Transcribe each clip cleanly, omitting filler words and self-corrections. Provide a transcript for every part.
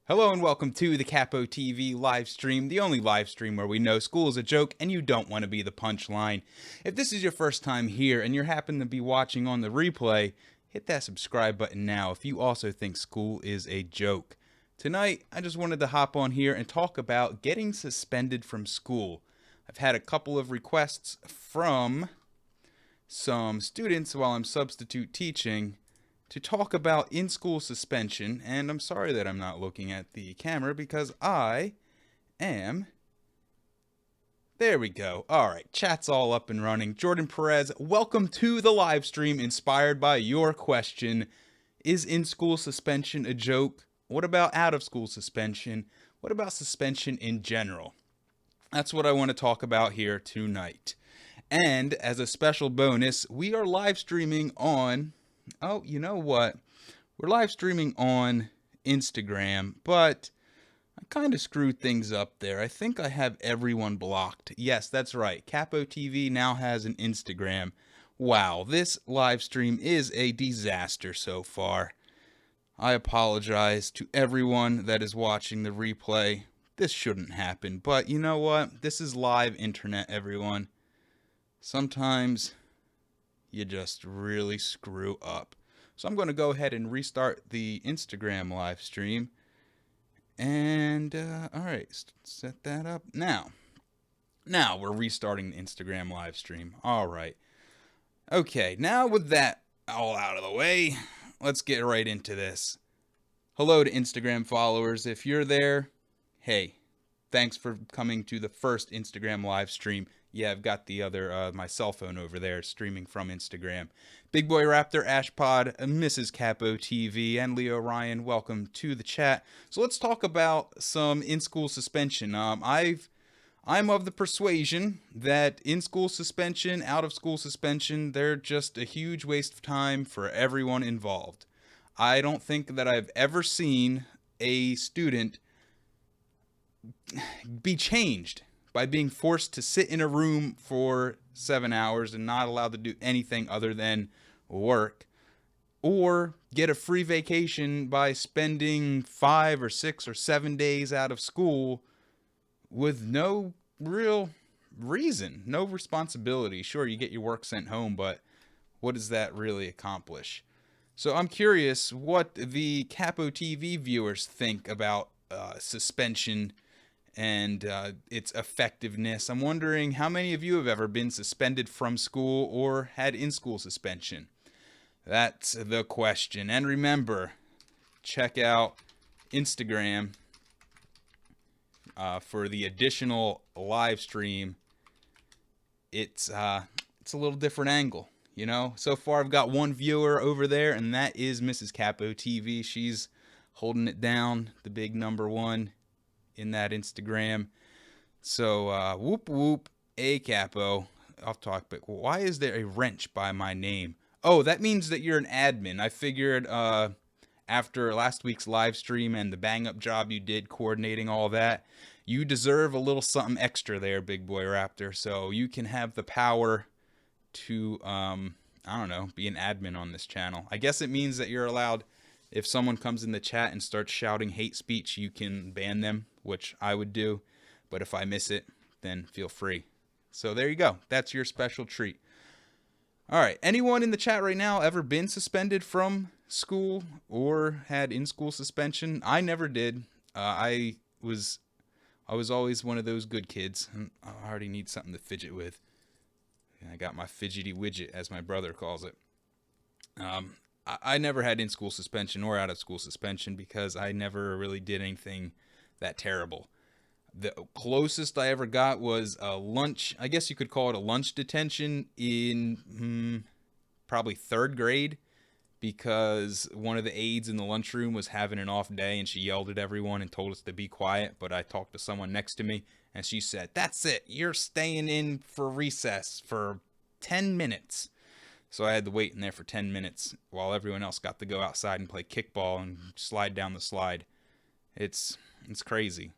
Hello and welcome to the Capo TV live stream, the only live stream where we know school is a joke and you don't want to be the punchline. If this is your first time here and you happen to be watching on the replay, hit that subscribe button now if you also think school is a joke. Tonight, I just wanted to hop on here and talk about getting suspended from school. I've had a couple of requests from some students while I'm substitute teaching to talk about in-school suspension, and I'm sorry that I'm not looking at the camera because I am... There we go. Alright, chat's all up and running. Jordan Perez, welcome to the live stream inspired by your question. Is in-school suspension a joke? What about out-of-school suspension? What about suspension in general? That's what I want to talk about here tonight. And as a special bonus, we are live streaming on... Oh, you know what? We're live streaming on Instagram, but I kind of screwed things up there. I think I have everyone blocked. Yes, that's right. Capo TV now has an Instagram. Wow, this live stream is a disaster so far. I apologize to everyone that is watching the replay. This shouldn't happen, but you know what? This is live internet, everyone. Sometimes you just really screw up. So I'm going to go ahead and restart the Instagram live stream. And, alright, set that up. Now we're restarting the Instagram live stream. Alright. Okay, now with that all out of the way, let's get right into this. Hello to Instagram followers. If you're there, hey, thanks for coming to the first Instagram live stream. Yeah, I've got the other, my cell phone over there streaming from Instagram. Big Boy Raptor, Ashpod, Mrs. Capo TV, and Leo Ryan, welcome to the chat. So let's talk about some in-school suspension. I'm of the persuasion that in-school suspension, out-of-school suspension, they're just a huge waste of time for everyone involved. I don't think that I've ever seen a student be changed by being forced to sit in a room for 7 hours and not allowed to do anything other than work, or get a free vacation by spending 5 or 6 or 7 days out of school with no real reason, no responsibility. Sure, you get your work sent home, but what does that really accomplish? So I'm curious what the Capo TV viewers think about suspension and its effectiveness. I'm wondering how many of you have ever been suspended from school or had in-school suspension. That's the question. And remember, check out Instagram for the additional live stream. It's a little different angle, you know. So far I've got one viewer over there, and that is Mrs. Capo TV. She's holding it down, the big #1 in that Instagram. So whoop whoop, a Capo. Off topic. Why is there a wrench by my name? Oh, that means that you're an admin. I figured after last week's live stream and the bang up job you did coordinating all that, you deserve a little something extra there, Big Boy Raptor. So you can have the power to I don't know, be an admin on this channel. I guess it means that you're allowed, if someone comes in the chat and starts shouting hate speech, you can ban them, which I would do. But if I miss it, then feel free. So there you go. That's your special treat. All right. Anyone in the chat right now ever been suspended from school or had in-school suspension? I never did. I was always one of those good kids. I already need something to fidget with. I got my fidgety widget, as my brother calls it. I never had in-school suspension or out-of-school suspension because I never really did anything that terrible. The closest I ever got was a lunch, I guess you could call it a lunch detention in probably 3rd grade, because one of the aides in the lunchroom was having an off day and she yelled at everyone and told us to be quiet, but I talked to someone next to me and she said, "That's it, you're staying in for recess for 10 minutes. So I had to wait in there for 10 minutes while everyone else got to go outside and play kickball and slide down the slide. It's crazy.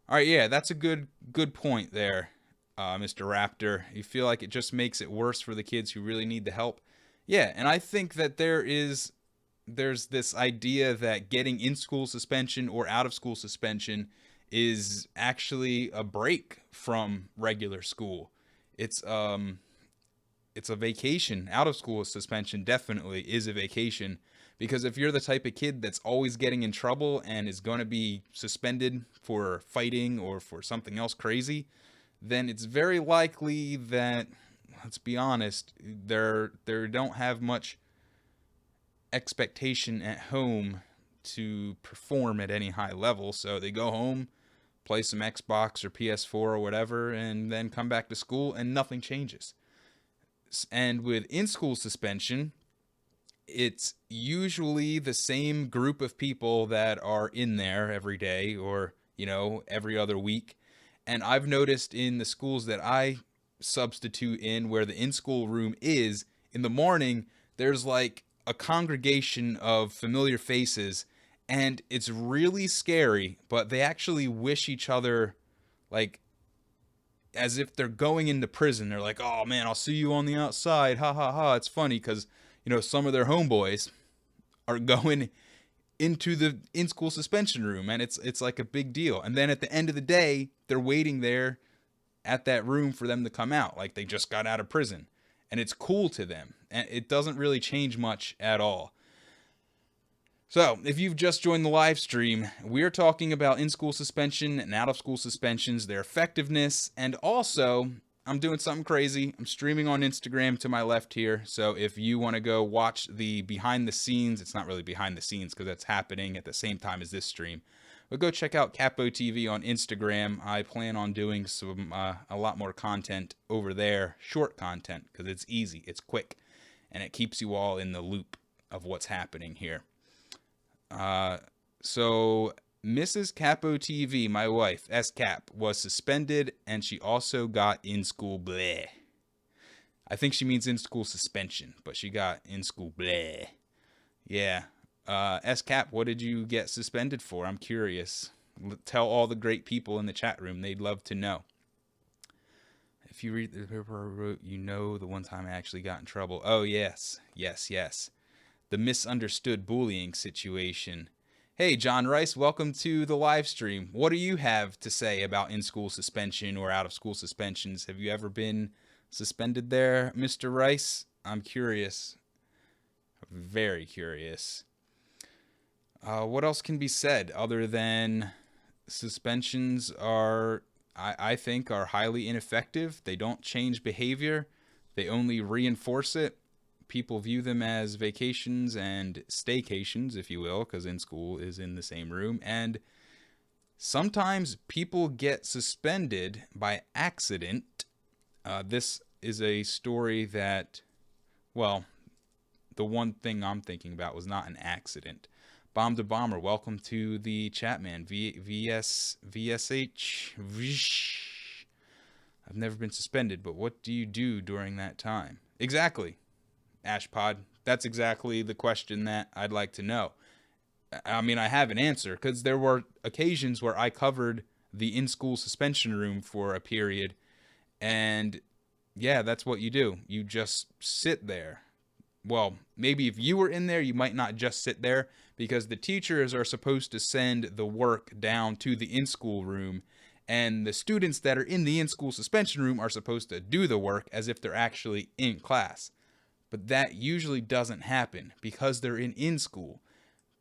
All right, yeah, that's a good point there, Mr. Raptor. You feel like it just makes it worse for the kids who really need the help? Yeah, and I think that there is there's this idea that getting in school suspension or out of school suspension is actually a break from regular school. It's it's a vacation. Out of school suspension definitely is a vacation, because if you're the type of kid that's always getting in trouble and is going to be suspended for fighting or for something else crazy, then it's very likely that, let's be honest, they don't have much expectation at home to perform at any high level. So they go home, play some Xbox or PS4 or whatever, and then come back to school and nothing changes. And with in-school suspension, it's usually the same group of people that are in there every day, or, every other week. And I've noticed in the schools that I substitute in, where the in-school room is, in the morning, there's like a congregation of familiar faces, and it's really scary, but they actually wish each other, like, as if they're going into prison. They're like, "Oh man, I'll see you on the outside. Ha ha ha." It's funny because, some of their homeboys are going into the in-school suspension room, and it's like a big deal. And then at the end of the day, they're waiting there at that room for them to come out, like they just got out of prison. And it's cool to them, and it doesn't really change much at all. So, if you've just joined the live stream, we're talking about in-school suspension and out-of-school suspensions, their effectiveness, and also, I'm doing something crazy. I'm streaming on Instagram to my left here, so if you want to go watch the behind the scenes, it's not really behind the scenes because that's happening at the same time as this stream, but go check out Capo TV on Instagram. I plan on doing a lot more content over there, short content, because it's easy, it's quick, and it keeps you all in the loop of what's happening here. So Mrs. Capo TV, my wife, S-Cap, was suspended, and she also got in-school bleh. I think she means in-school suspension, but she got in-school bleh. Yeah. S-Cap, what did you get suspended for? I'm curious. Tell all the great people in the chat room. They'd love to know. If you read the paper I wrote, the one time I actually got in trouble. Oh, yes. Yes. The misunderstood bullying situation. Hey, John Rice, welcome to the live stream. What do you have to say about in-school suspension or out-of-school suspensions? Have you ever been suspended there, Mr. Rice? I'm curious. Very curious. What else can be said other than suspensions are, I think, are highly ineffective. They don't change behavior. They only reinforce it. People view them as vacations and staycations, if you will, because in school is in the same room. And sometimes people get suspended by accident. This is a story that, well, the one thing I'm thinking about was not an accident. Bomb to Bomber, welcome to the chat, man. VSH. I've never been suspended, but what do you do during that time? Exactly. Ashpod, that's exactly the question that I'd like to know. I mean, I have an answer, because there were occasions where I covered the in-school suspension room for a period, and yeah, that's what you do. You just sit there. Well, maybe if you were in there, you might not just sit there, because the teachers are supposed to send the work down to the in-school room, and the students that are in the in-school suspension room are supposed to do the work as if they're actually in class. But that usually doesn't happen because they're in school.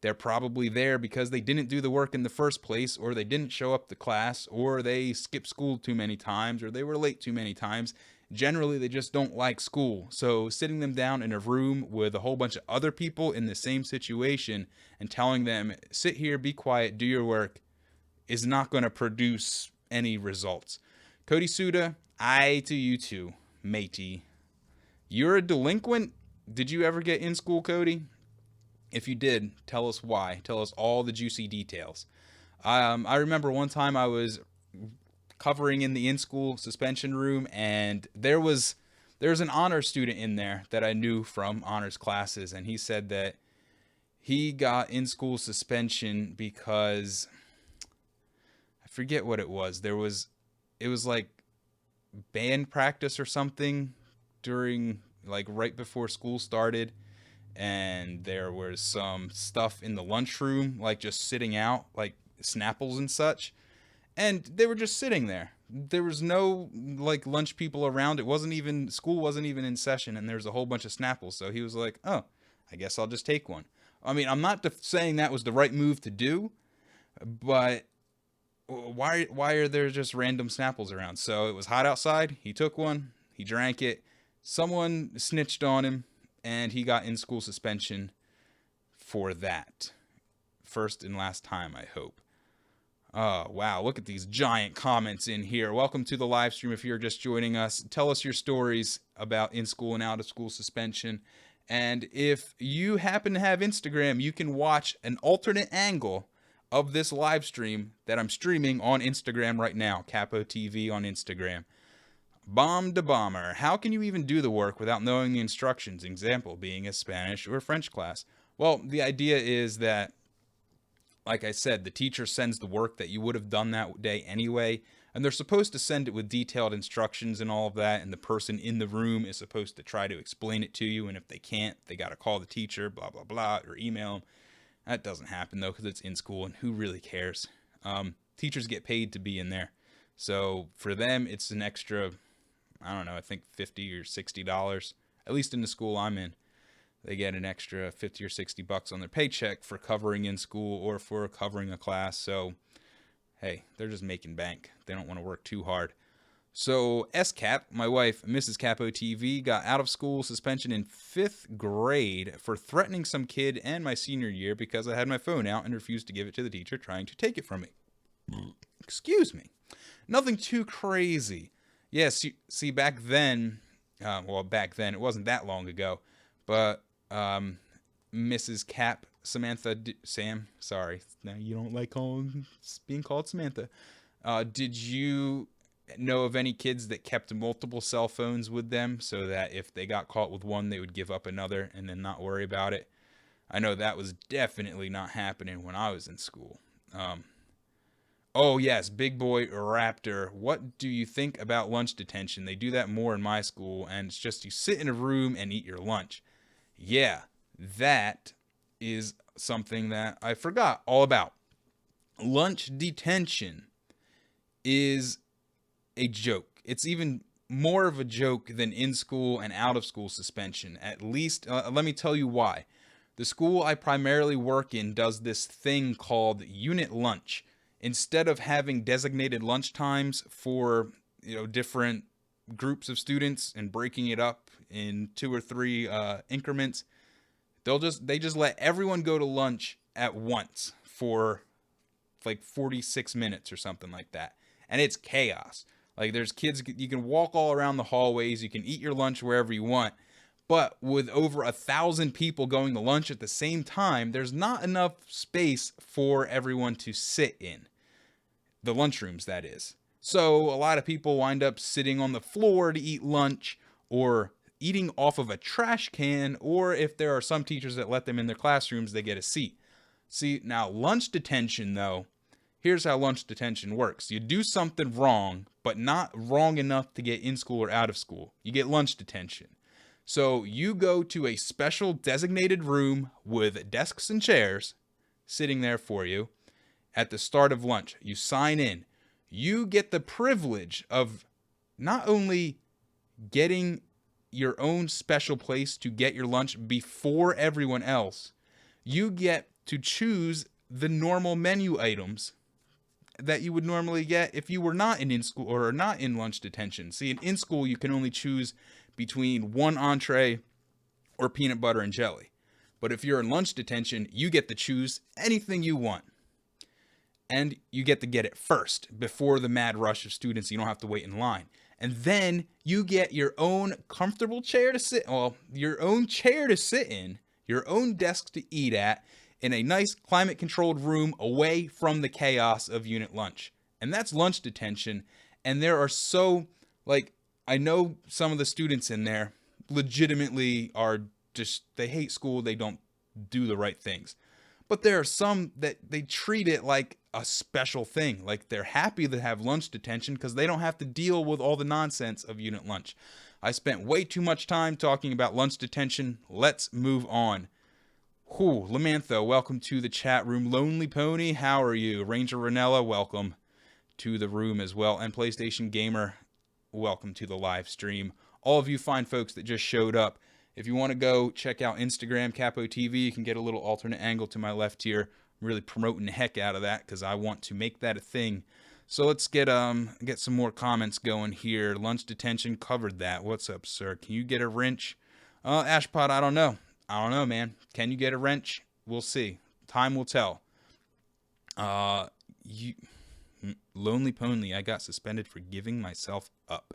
They're probably there because they didn't do the work in the first place, or they didn't show up to class, or they skipped school too many times, or they were late too many times. Generally, they just don't like school. So sitting them down in a room with a whole bunch of other people in the same situation and telling them, sit here, be quiet, do your work, is not going to produce any results. Cody Suda, I to you too, matey. You're a delinquent? Did you ever get in school, Cody? If you did, tell us why. Tell us all the juicy details. I remember one time I was covering in the in-school suspension room, and there's an honors student in there that I knew from honors classes, and he said that he got in-school suspension because I forget what it was. It was like band practice or something during, like, right before school started, and there was some stuff in the lunchroom, like just sitting out, like Snapples and such, and they were just sitting there. There was no like lunch people around. It wasn't even school wasn't even in session, and there was a whole bunch of Snapples. So he was like, "Oh, I guess I'll just take one." I mean, I'm not saying that was the right move to do, but why are there just random Snapples around? So it was hot outside. He took one. He drank it. Someone snitched on him, and he got in school suspension for that. First and last time, I hope. Oh, wow. Look at these giant comments in here. Welcome to the live stream. If you're just joining us, tell us your stories about in-school and out-of-school suspension. And if you happen to have Instagram, you can watch an alternate angle of this live stream that I'm streaming on Instagram right now. Capo TV on Instagram. Bomb to bomber. How can you even do the work without knowing the instructions? Example being a Spanish or French class. Well, the idea is that, like I said, the teacher sends the work that you would have done that day anyway, and they're supposed to send it with detailed instructions and all of that, and the person in the room is supposed to try to explain it to you, and if they can't, they got to call the teacher, blah, blah, blah, or email them. That doesn't happen, though, because it's in school, and who really cares? Teachers get paid to be in there. So for them, it's an extra, I don't know, I think $50 or $60, at least in the school I'm in. They get an extra 50 or 60 bucks on their paycheck for covering in school or for covering a class. So, hey, they're just making bank. They don't want to work too hard. So, SCAP, my wife, Mrs. Capo TV, got out of school suspension in 5th grade for threatening some kid and my senior year because I had my phone out and refused to give it to the teacher trying to take it from me. Excuse me. Nothing too crazy. Yes, see, back then, back then, it wasn't that long ago, but Mrs. Cap, Sam, sorry, now you don't like being called Samantha. Did you know of any kids that kept multiple cell phones with them so that if they got caught with one, they would give up another and then not worry about it? I know that was definitely not happening when I was in school. Oh yes, Big Boy Raptor. What do you think about lunch detention? They do that more in my school, and it's just you sit in a room and eat your lunch. Yeah, that is something that I forgot all about. Lunch detention is a joke. It's even more of a joke than in-school and out-of-school suspension. At least, let me tell you why. The school I primarily work in does this thing called unit lunch. Instead of having designated lunch times for, different groups of students and breaking it up in 2 or 3 increments, they just let everyone go to lunch at once for like 46 minutes or something like that. And it's chaos. Like there's kids, you can walk all around the hallways, you can eat your lunch wherever you want. But with over 1,000 people going to lunch at the same time, there's not enough space for everyone to sit in. The lunchrooms, that is. So a lot of people wind up sitting on the floor to eat lunch or eating off of a trash can, or if there are some teachers that let them in their classrooms, they get a seat. See, now lunch detention, though, here's how lunch detention works. You do something wrong, but not wrong enough to get in school or out of school. You get lunch detention. So you go to a special designated room with desks and chairs sitting there for you. At the start of lunch, you sign in. You get the privilege of not only getting your own special place to get your lunch before everyone else, you get to choose the normal menu items that you would normally get if you were not in school or not in lunch detention. See, in school, you can only choose between one entree or peanut butter and jelly. But if you're in lunch detention, you get to choose anything you want. And you get to get it first before the mad rush of students. You don't have to wait in line. And then you get your own comfortable chair to sit, your own chair to sit in, your own desk to eat at, in a nice climate-controlled room away from the chaos of unit lunch. And that's lunch detention. And there are I know some of the students in there legitimately are they hate school. They don't do the right things. But there are some that they treat it like a special thing. Like they're happy to have lunch detention because they don't have to deal with all the nonsense of unit lunch. I spent way too much time talking about lunch detention. Let's move on. Whew, Lamantho, welcome to the chat room. Lonely Pony, how are you? Ranger Ranella, welcome to the room as well. And PlayStation Gamer, welcome to the live stream. All of you fine folks that just showed up, if you want to go check out Instagram, Capo TV, you can get a little alternate angle to my left here. I'm really promoting the heck out of that because I want to make that a thing. So let's get some more comments going here. Lunch detention, covered that. What's up, sir? Can you get a wrench? Ashpot, I don't know. I don't know, man. Can you get a wrench? We'll see. Time will tell. Lonely Pony, I got suspended for giving myself up.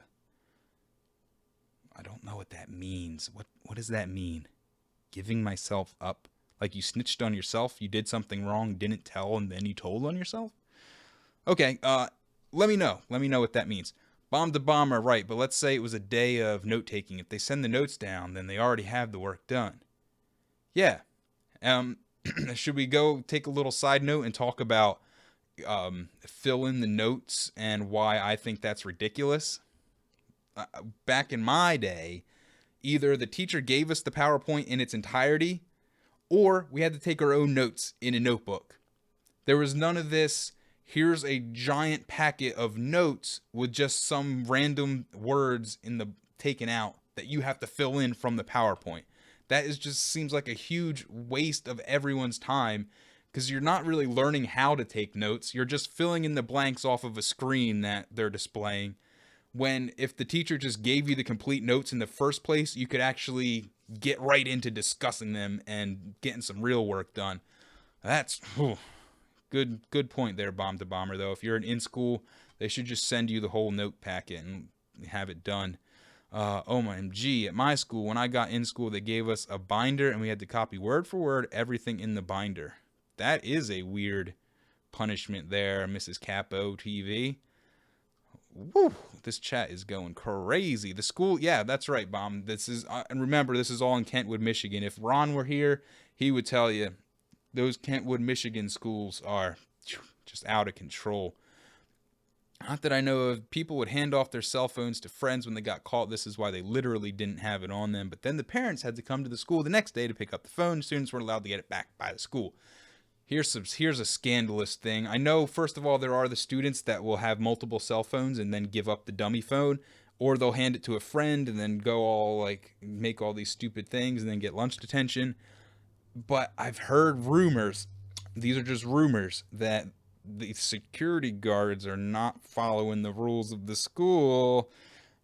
I don't know what that means. What does that mean? Giving myself up? Like you snitched on yourself, you did something wrong, didn't tell, and then you told on yourself? Okay, let me know. Let me know what that means. Bomb the bomber, right, but let's say it was a day of note-taking. If they send the notes down, then they already have the work done. Yeah. Should we go take a little side note and talk about fill in the notes and why I think that's ridiculous? Back in my day, either the teacher gave us the PowerPoint in its entirety, or we had to take our own notes in a notebook. There was none of this, here's a giant packet of notes with just some random words taken out that you have to fill in from the PowerPoint. That just seems like a huge waste of everyone's time because you're not really learning how to take notes. You're just filling in the blanks off of a screen that they're displaying. When if the teacher just gave you the complete notes in the first place, you could actually get right into discussing them and getting some real work done. That's good point there, Bomb the Bomber, though. If you're in school, they should just send you the whole note packet and have it done. OMG, at my school, when I got in school, they gave us a binder and we had to copy word for word everything in the binder. That is a weird punishment there, Mrs. Capo TV. Woo, this chat is going crazy. The school, yeah, that's right, Bomb. This is, and remember, this is all in Kentwood, Michigan. If Ron were here, he would tell you those Kentwood, Michigan schools are just out of control. Not that I know of. People would hand off their cell phones to friends when they got caught. This is why they literally didn't have it on them. But then the parents had to come to the school the next day to pick up the phone. Students weren't allowed to get it back by the school. Here's a scandalous thing. I know, first of all, there are the students that will have multiple cell phones and then give up the dummy phone, or they'll hand it to a friend and then go all like make all these stupid things and then get lunch detention. But I've heard rumors, these are just rumors, that the security guards are not following the rules of the school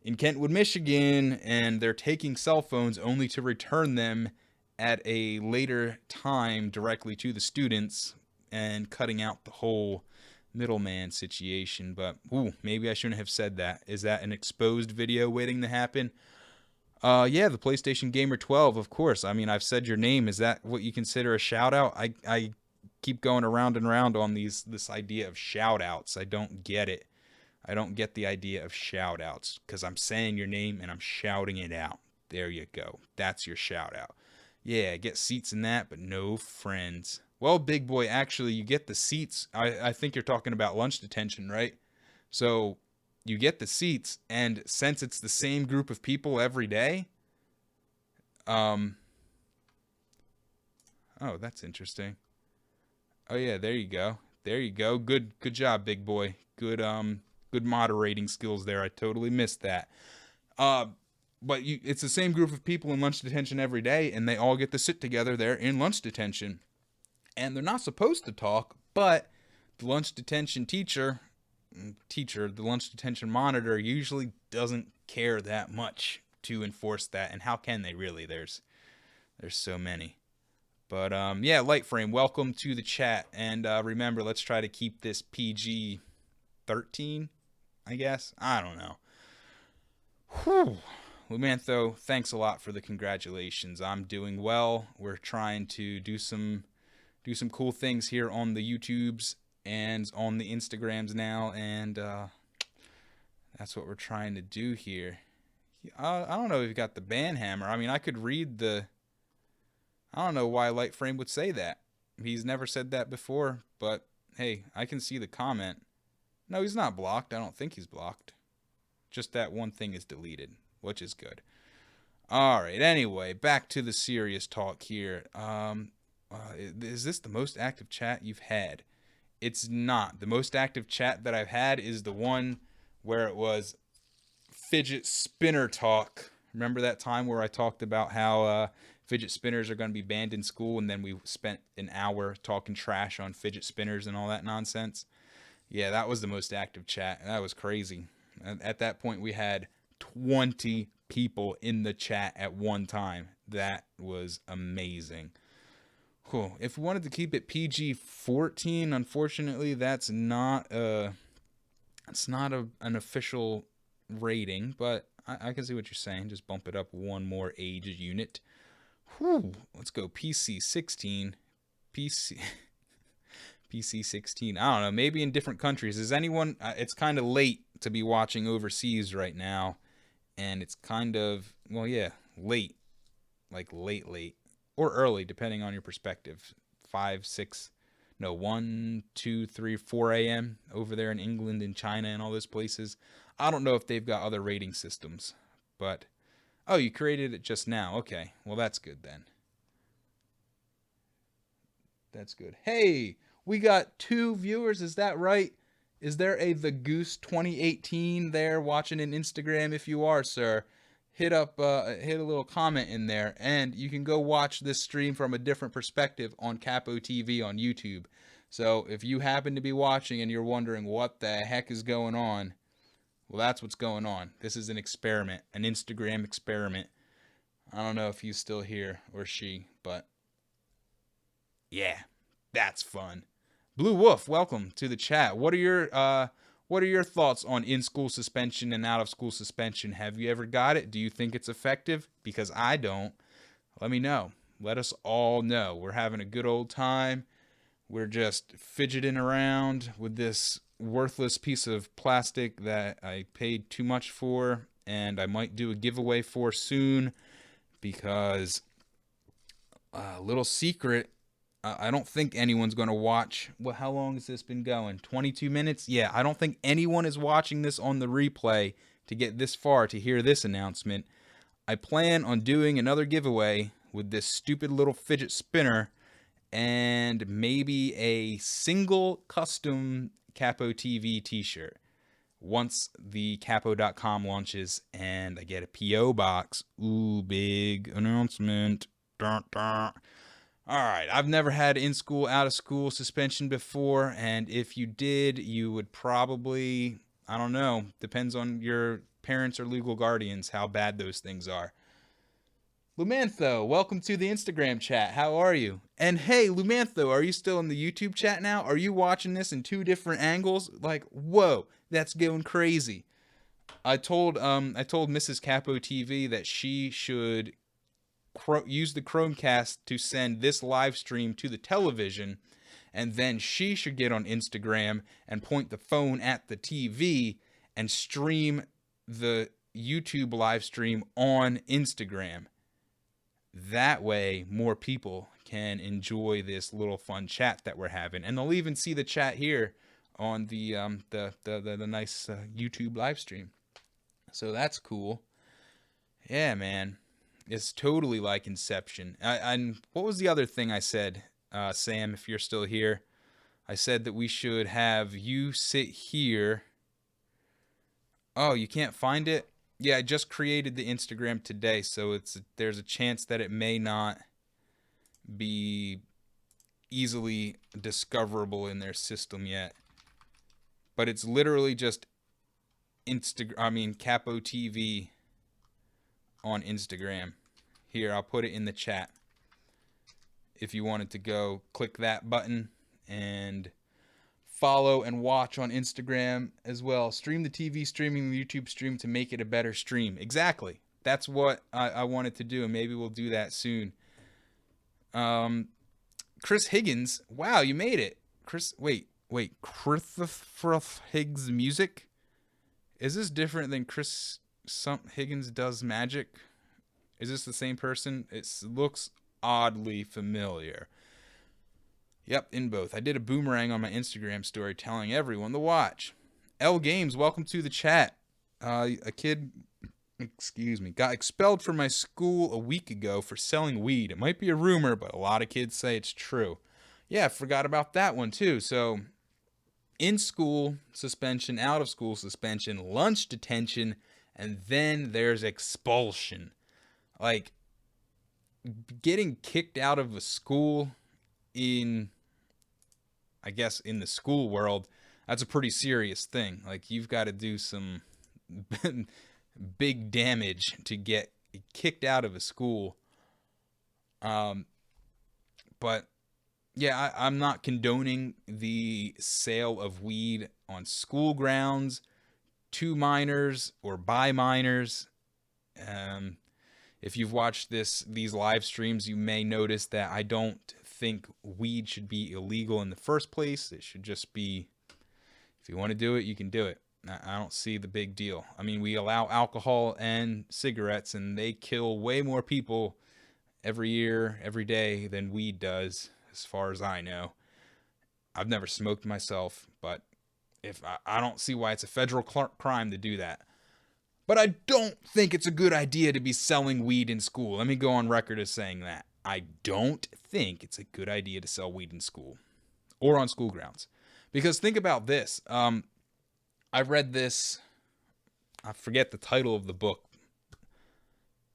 in Kentwood, Michigan, and they're taking cell phones only to return them at a later time directly to the students and cutting out the whole middleman situation. But maybe I shouldn't have said that. Is that an exposed video waiting to happen? Yeah, the PlayStation Gamer 12, of course. I mean, I've said your name. Is that what you consider a shout out? I keep going around and around on this idea of shout outs. I don't get it. I don't get the idea of shout outs because I'm saying your name and I'm shouting it out. There you go. That's your shout out. Yeah, get seats in that, but no friends. Well, big boy, actually, you get the seats. I think you're talking about lunch detention, right? So you get the seats, and since it's the same group of people every day, oh, that's interesting. Oh yeah, there you go. There you go. Good job, big boy. Good moderating skills there. I totally missed that. But it's the same group of people in lunch detention every day, and they all get to sit together there in lunch detention. And they're not supposed to talk, but the lunch detention the lunch detention monitor usually doesn't care that much to enforce that. And how can they really? There's so many. But yeah, Lightframe, welcome to the chat. And remember, let's try to keep this PG-13, I guess. I don't know. Whew. Lumantho, thanks a lot for the congratulations. I'm doing well. We're trying to do some cool things here on the YouTubes and on the Instagrams now, and that's what we're trying to do here. I don't know if you got the ban hammer. I mean, I could read the... I don't know why Lightframe would say that. He's never said that before, but hey, I can see the comment. No, he's not blocked. I don't think he's blocked. Just that one thing is deleted. which is good. All right. Anyway, back to the serious talk here. Is this the most active chat you've had? It's not. The most active chat that I've had is the one where it was fidget spinner talk. Remember that time where I talked about how fidget spinners are going to be banned in school, and then we spent an hour talking trash on fidget spinners and all that nonsense? Yeah, that was the most active chat. That was crazy. At that point, we had 20 people in the chat at one time. That was amazing. Cool. If we wanted to keep it PG-14, unfortunately, that's not an official rating, but I can see what you're saying. Just bump it up one more age unit. Whew. Let's go PC-16. PC-16. I don't know. Maybe in different countries. Is anyone... it's kind of late to be watching overseas right now. And it's kind of... Well, yeah. Late. Like late. Or early, depending on your perspective. 5, 6... No, 1, 2, 3, 4 a.m. over there in England and China and all those places. I don't know if they've got other rating systems. But... Oh, you created it just now. Okay. Well, that's good then. That's good. Hey! We got 2 viewers, is that right? Is there a The Goose 2018 there watching in Instagram? If you are, sir, hit a little comment in there, and you can go watch this stream from a different perspective on Capo TV on YouTube. So if you happen to be watching and you're wondering what the heck is going on, well, that's what's going on. This is an experiment, an Instagram experiment. I don't know if he's still here or she, but yeah, that's fun. Blue Wolf, welcome to the chat. What are your thoughts on in-school suspension and out-of-school suspension? Have you ever got it? Do you think it's effective? Because I don't. Let me know. Let us all know. We're having a good old time. We're just fidgeting around with this worthless piece of plastic that I paid too much for, and I might do a giveaway for soon, because little secret, I don't think anyone's going to watch. Well, how long has this been going? 22 minutes? Yeah, I don't think anyone is watching this on the replay to get this far to hear this announcement. I plan on doing another giveaway with this stupid little fidget spinner and maybe a single custom Capo TV t-shirt once the Capo.com launches and I get a P.O. box. Ooh, big announcement. Dun, dun. Alright, I've never had in-school, out-of-school suspension before, and if you did, you would probably, I don't know, depends on your parents or legal guardians how bad those things are. Lumantho, welcome to the Instagram chat. How are you? And hey, Lumantho, are you still in the YouTube chat now? Are you watching this in 2 different angles? Like, whoa, that's going crazy. I told Mrs. Capo TV that she should use the Chromecast to send this live stream to the television, and then she should get on Instagram and point the phone at the TV and stream the YouTube live stream on Instagram. That way more people can enjoy this little fun chat that we're having, and they'll even see the chat here on the nice YouTube live stream. So that's cool. Yeah, man. It's totally like Inception. And what was the other thing I said, Sam, if you're still here? I said that we should have you sit here. Oh, you can't find it? Yeah, I just created the Instagram today, so there's a chance that it may not be easily discoverable in their system yet. But it's literally just Capo TV on Instagram. Here, I'll put it in the chat. If you wanted to go click that button and follow and watch on Instagram as well. Stream the TV, streaming the YouTube stream to make it a better stream. Exactly. That's what I wanted to do, and maybe we'll do that soon. Chris Higgins. Wow, you made it. Wait. Christopher Higgs music? Is this different than Chris Higgins Does Magic? Is this the same person? It looks oddly familiar. Yep, in both. I did a boomerang on my Instagram story telling everyone to watch. L Games, welcome to the chat. A kid excuse me, got expelled from my school a week ago for selling weed. It might be a rumor, but a lot of kids say it's true. Yeah, I forgot about that one too. So, in school suspension, out of school suspension, lunch detention, and then there's expulsion. Like, getting kicked out of a school in, I guess, in the school world, that's a pretty serious thing. Like, you've got to do some big damage to get kicked out of a school. But yeah, I'm not condoning the sale of weed on school grounds to minors or by minors. If you've watched these live streams, you may notice that I don't think weed should be illegal in the first place. It should just be, if you want to do it, you can do it. I don't see the big deal. I mean, we allow alcohol and cigarettes, and they kill way more people every year, every day than weed does, as far as I know. I've never smoked myself, but if I don't see why it's a federal crime to do that. But I don't think it's a good idea to be selling weed in school. Let me go on record as saying that. I don't think it's a good idea to sell weed in school or on school grounds. Because think about this. I read this, I forget the title of the book.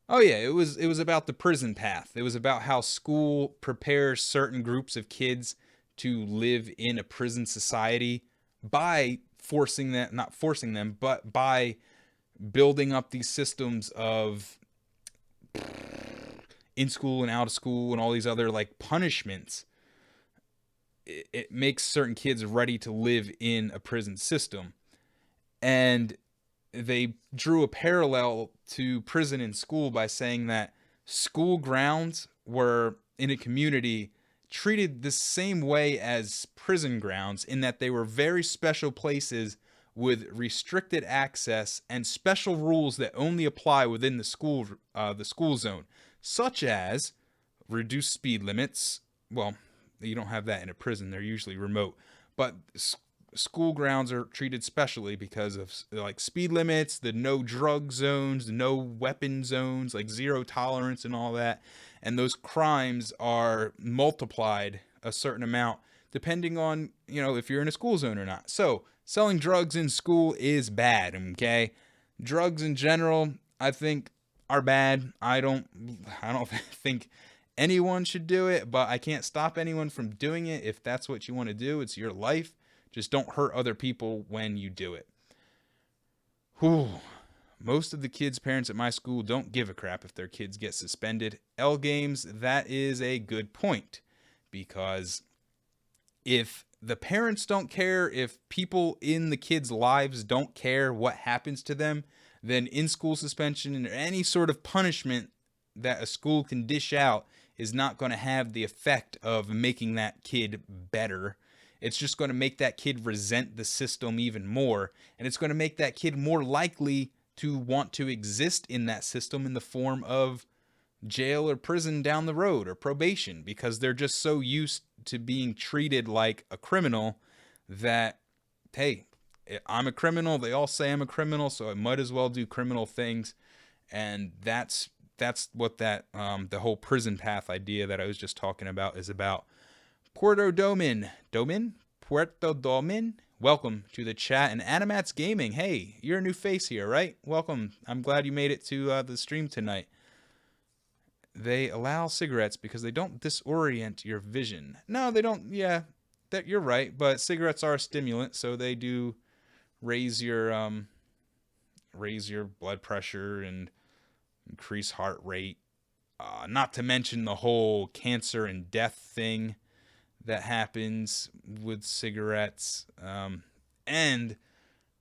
Oh yeah, it was about the prison path. It was about how school prepares certain groups of kids to live in a prison society by forcing them, not forcing them, but by building up these systems of in school and out of school and all these other like punishments. It makes certain kids ready to live in a prison system. And they drew a parallel to prison and school by saying that school grounds were in a community treated the same way as prison grounds, in that they were very special places with restricted access and special rules that only apply within the school zone, such as reduced speed limits. Well, you don't have that in a prison; they're usually remote, but school grounds are treated specially because of like speed limits, the no drug zones, the no weapon zones, like zero tolerance and all that. And those crimes are multiplied a certain amount depending on, if you're in a school zone or not. So selling drugs in school is bad. Okay. Drugs in general, I think, are bad. I don't think anyone should do it, but I can't stop anyone from doing it. If that's what you want to do, it's your life. Just don't hurt other people when you do it. Whew. Most of the kids' parents at my school don't give a crap if their kids get suspended. L games, that is a good point. Because if the parents don't care, if people in the kids' lives don't care what happens to them, then in-school suspension or any sort of punishment that a school can dish out is not going to have the effect of making that kid better. It's just going to make that kid resent the system even more. And it's going to make that kid more likely to want to exist in that system in the form of jail or prison down the road or probation, because they're just so used to being treated like a criminal that, hey, I'm a criminal. They all say I'm a criminal, so I might as well do criminal things. And that's what that the whole prison path idea that I was just talking about is about. Puerto Domin, welcome to the chat. And Animats Gaming, hey, you're a new face here, right? Welcome. I'm glad you made it to the stream tonight. They allow cigarettes because they don't disorient your vision. No, they don't. Yeah, that you're right. But cigarettes are a stimulant, so they do raise your blood pressure and increase heart rate. Not to mention the whole cancer and death thing that happens with cigarettes. And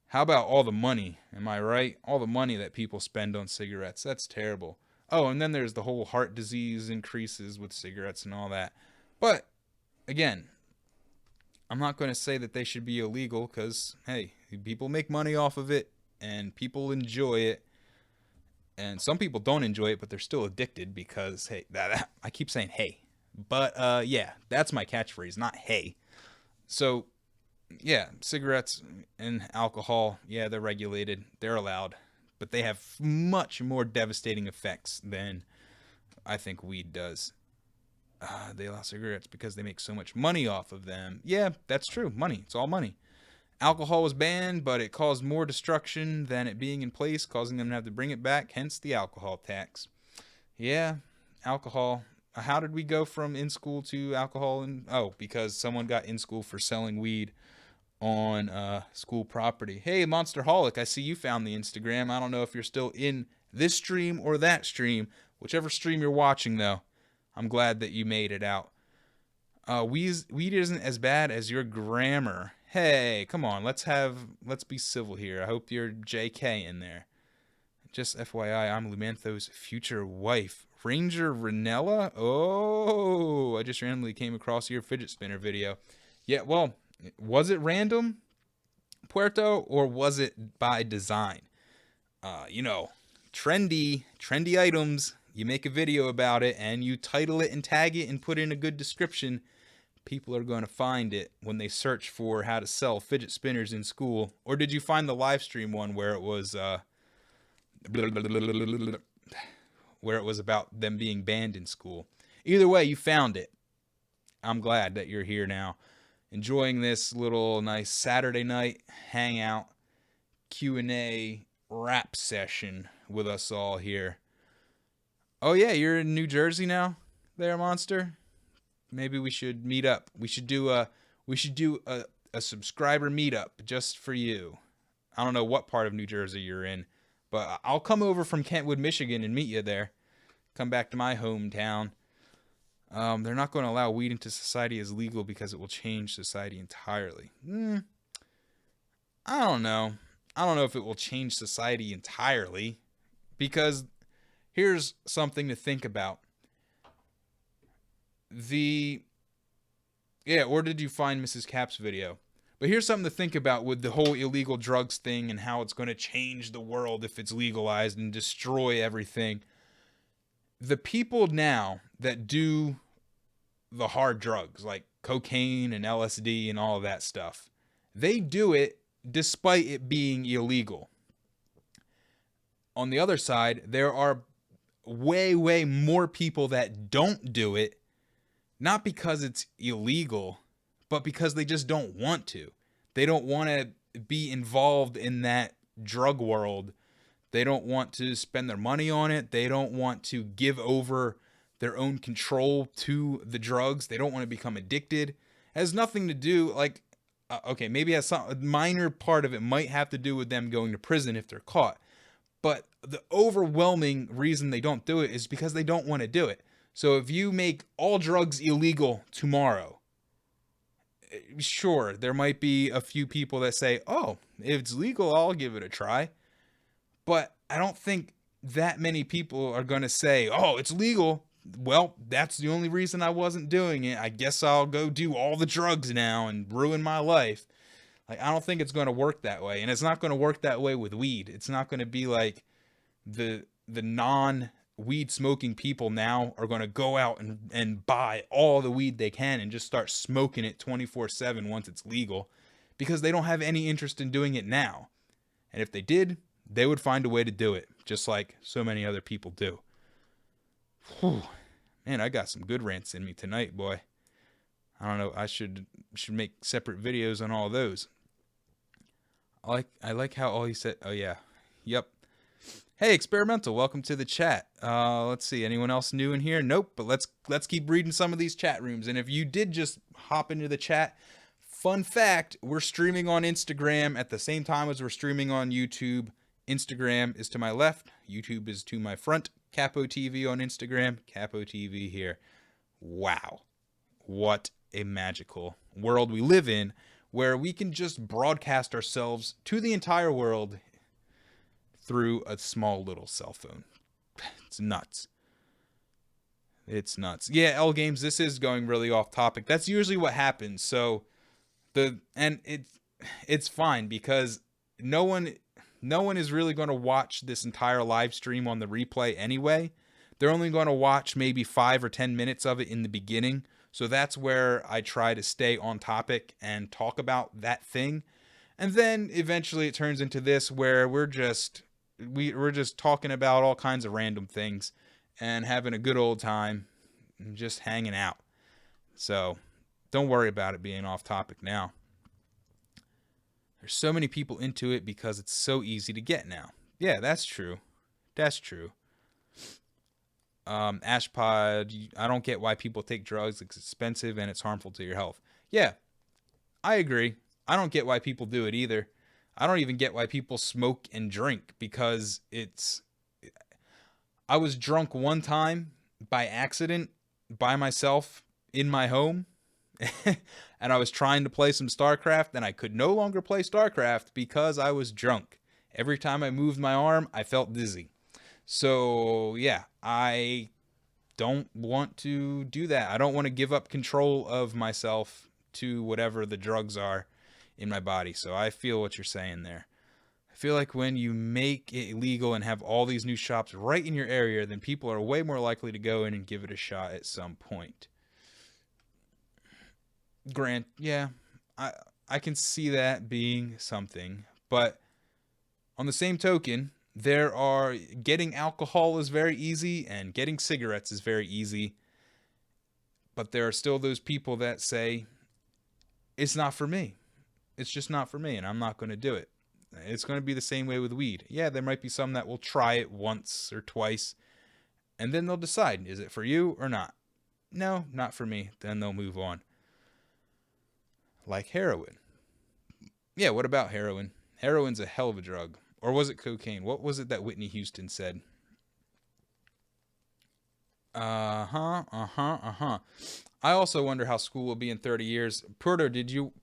how about all the money? Am I right? All the money that people spend on cigarettes. That's terrible. Oh, and then there's the whole heart disease increases with cigarettes and all that. But again, I'm not going to say that they should be illegal because, hey, people make money off of it and people enjoy it. And some people don't enjoy it, but they're still addicted because, hey, I keep saying hey. But, yeah, that's my catchphrase, not hey. So, yeah, cigarettes and alcohol, yeah, they're regulated. They're allowed. but they have much more devastating effects than I think weed does. They allow cigarettes because they make so much money off of them. Yeah, that's true. Money. It's all money. Alcohol was banned, but it caused more destruction than it being in place, causing them to have to bring it back, hence the alcohol tax. Yeah, alcohol. How did we go from in school to alcohol? Oh, because someone got in school for selling weed on school property. Hey, Monsterholic, I see you found the Instagram. I don't know if you're still in this stream or that stream. Whichever stream you're watching, though, I'm glad that you made it out. Weed isn't as bad as your grammar. Hey, come on, let's be civil here. I hope you're JK in there. Just FYI, I'm Lumantho's future wife. Ranger Ranella? Oh, I just randomly came across your fidget spinner video. Yeah, well, was it random, Puerto, or was it by design? You know, trendy items. You make a video about it and you title it and tag it and put in a good description. People are going to find it when they search for how to sell fidget spinners in school. Or did you find the live stream one where it was about them being banned in school? Either way, you found it. I'm glad that you're here now, enjoying this little nice Saturday night hangout Q&A rap session with us all here. Oh yeah, you're in New Jersey now, there, Monster. Maybe we should meet up. We should do a subscriber meetup just for you. I don't know what part of New Jersey you're in, but I'll come over from Kentwood, Michigan, and meet you there. Come back to my hometown. They're not going to allow weed into society as legal because it will change society entirely. I don't know. I don't know if it will change society entirely, because here's something to think about. Or did you find Mrs. Cap's video? But here's something to think about with the whole illegal drugs thing and how it's going to change the world if it's legalized and destroy everything. The people now that do the hard drugs like cocaine and LSD and all of that stuff, they do it despite it being illegal. On the other side, there are way more people that don't do it, not because it's illegal, but because they just don't want to. They don't want to be involved in that drug world. They don't want to spend their money on it. They don't want to give over their own control to the drugs. They don't want to become addicted. It has nothing to do, like, okay, maybe a minor part of it might have to do with them going to prison if they're caught. But the overwhelming reason they don't do it is because they don't want to do it. So if you make all drugs illegal tomorrow, sure, there might be a few people that say, oh, if it's legal, I'll give it a try. But I don't think that many people are going to say, oh, it's legal. Well, that's the only reason I wasn't doing it. I guess I'll go do all the drugs now and ruin my life. Like, I don't think it's going to work that way. And it's not going to work that way with weed. It's not going to be like the non-weed smoking people now are going to go out and buy all the weed they can and just start smoking it 24/7 once it's legal, because they don't have any interest in doing it now. And if they did, they would find a way to do it, just like so many other people do. Whew. Man, I got some good rants in me tonight, boy. I don't know. I should make separate videos on all those. I like how all he said. Oh yeah, yep. Hey, Experimental, welcome to the chat. Let's see, anyone else new in here? Nope. But let's keep reading some of these chat rooms. And if you did just hop into the chat, fun fact: we're streaming on Instagram at the same time as we're streaming on YouTube. Instagram is to my left, YouTube is to my front. Capo TV on Instagram, Capo TV here. Wow, what a magical world we live in, where we can just broadcast ourselves to the entire world through a small little cell phone. It's nuts. It's nuts. Yeah, L Games, this is going really off topic. That's usually what happens. So it's fine, because no one is really going to watch this entire live stream on the replay anyway. They're only going to watch maybe 5 or 10 minutes of it in the beginning. So that's where I try to stay on topic and talk about that thing. And then eventually it turns into this where we're just we're just talking about all kinds of random things and having a good old time and just hanging out. So don't worry about it being off topic now. There's so many people into it because it's so easy to get now. Yeah, that's true. That's true. Ashpod, I don't get why people take drugs. It's expensive and it's harmful to your health. Yeah, I agree. I don't get why people do it either. I don't even get why people smoke and drink because it's... I was drunk one time by accident by myself in my home. And I was trying to play some StarCraft and I could no longer play StarCraft because I was drunk. Every time I moved my arm, I felt dizzy. So, yeah, I don't want to do that. I don't want to give up control of myself to whatever the drugs are in my body. So I feel what you're saying there. I feel like when you make it illegal and have all these new shops right in your area, then people are way more likely to go in and give it a shot at some point. Grant, yeah, I can see that being something, but on the same token, getting alcohol is very easy and getting cigarettes is very easy, but there are still those people that say it's not for me. It's just not for me, and I'm not going to do it. It's going to be the same way with weed. Yeah, there might be some that will try it once or twice, and then they'll decide, is it for you or not? No, not for me. Then they'll move on. Like heroin. Yeah, what about heroin? Heroin's a hell of a drug. Or was it cocaine? What was it that Whitney Houston said? I also wonder how school will be in 30 years. Puerto, did you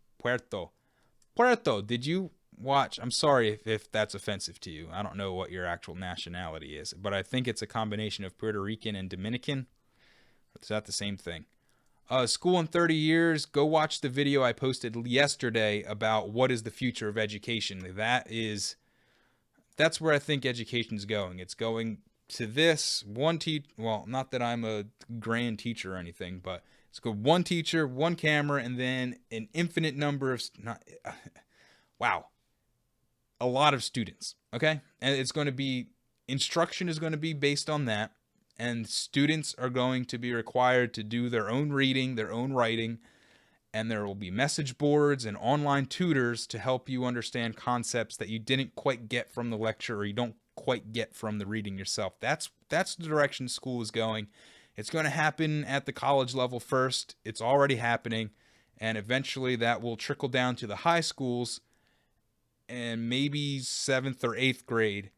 watch? I'm sorry if that's offensive to you. I don't know what your actual nationality is, but I think it's a combination of Puerto Rican and Dominican. Is that the same thing? School in 30 years, go watch the video I posted yesterday about what is the future of education. That's where I think education's going. It's going to this one well, not that I'm a grand teacher or anything, but it's go one teacher, one camera, and then an infinite number of wow. A lot of students, okay? And it's going to be instruction is going to be based on that. And students are going to be required to do their own reading, their own writing, and there will be message boards and online tutors to help you understand concepts that you didn't quite get from the lecture or you don't quite get from the reading yourself. That's the direction school is going. It's going to happen at the college level first. It's already happening, and eventually that will trickle down to the high schools and maybe 7th or 8th grade.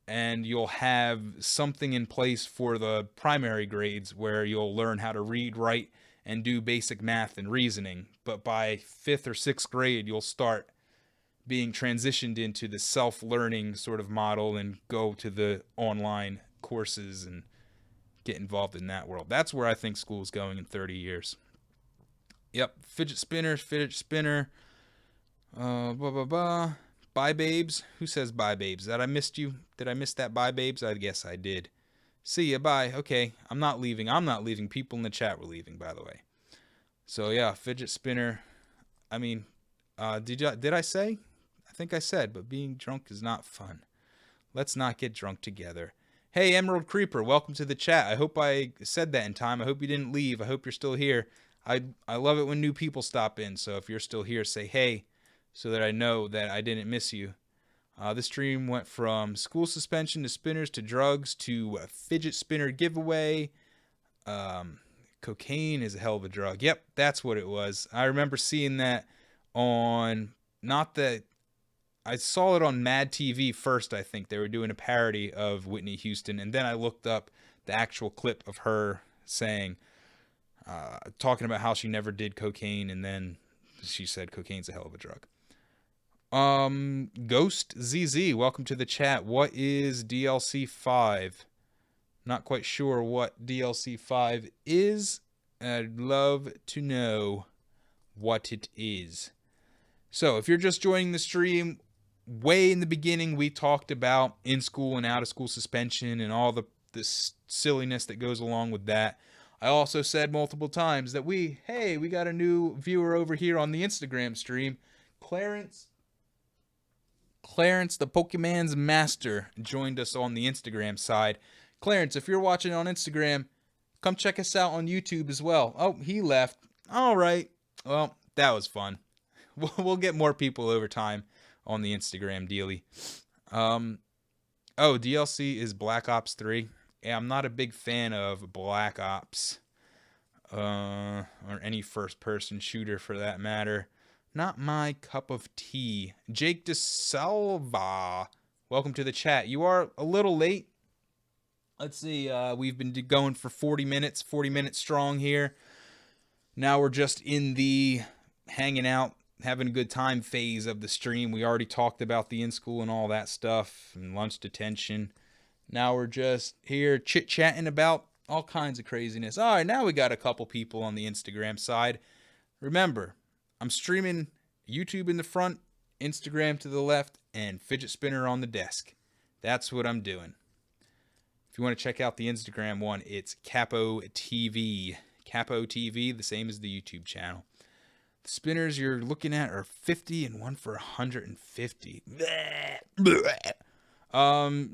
And you'll have something in place for the primary grades where you'll learn how to read, write, and do basic math and reasoning. But by 5th or 6th grade, you'll start being transitioned into the self-learning sort of model and go to the online courses and get involved in that world. That's where I think school is going in 30 years. Yep, fidget spinner. Bye, babes. Who says bye, babes? That I missed you? Did I miss that bye, babes? I guess I did. See ya, bye. Okay, I'm not leaving. People in the chat were leaving, by the way. So yeah, fidget spinner. I mean, did I say? I think I said, but being drunk is not fun. Let's not get drunk together. Hey, Emerald Creeper, welcome to the chat. I hope I said that in time. I hope you didn't leave. I hope you're still here. I love it when new people stop in. So if you're still here, say hey, so that I know that I didn't miss you. This stream went from school suspension to spinners to drugs to a fidget spinner giveaway. Cocaine is a hell of a drug. Yep, that's what it was. I remember seeing that on, not that, I saw it on Mad TV first, I think. They were doing a parody of Whitney Houston, and then I looked up the actual clip of her saying, talking about how she never did cocaine, and then she said cocaine's a hell of a drug. Ghost ZZ, welcome to the chat. What is DLC 5? Not quite sure what DLC 5 is. I'd love to know what it is. So, if you're just joining the stream, way in the beginning we talked about in-school and out-of-school suspension and all the silliness that goes along with that. I also said multiple times that we got a new viewer over here on the Instagram stream. Clarence Clarence, the Pokemon's master, joined us on the Instagram side. Clarence, if you're watching on Instagram, come check us out on YouTube as well. Oh, he left. All right. Well, that was fun. We'll get more people over time on the Instagram dealy. Oh, DLC is Black Ops 3. Yeah, I'm not a big fan of Black Ops. Or any first-person shooter for that matter. Not my cup of tea. Jake DeSalva, welcome to the chat. You are a little late. Let's see, we've been going for 40 minutes strong here. Now we're just in the hanging out, having a good time phase of the stream. We already talked about the in-school and all that stuff, and lunch detention. Now we're just here chit-chatting about all kinds of craziness. All right, now we got a couple people on the Instagram side. Remember, I'm streaming YouTube in the front, Instagram to the left, and fidget spinner on the desk. That's what I'm doing. If you want to check out the Instagram one, it's Capo TV. Capo TV, the same as the YouTube channel. The spinners you're looking at are 50 and one for 150.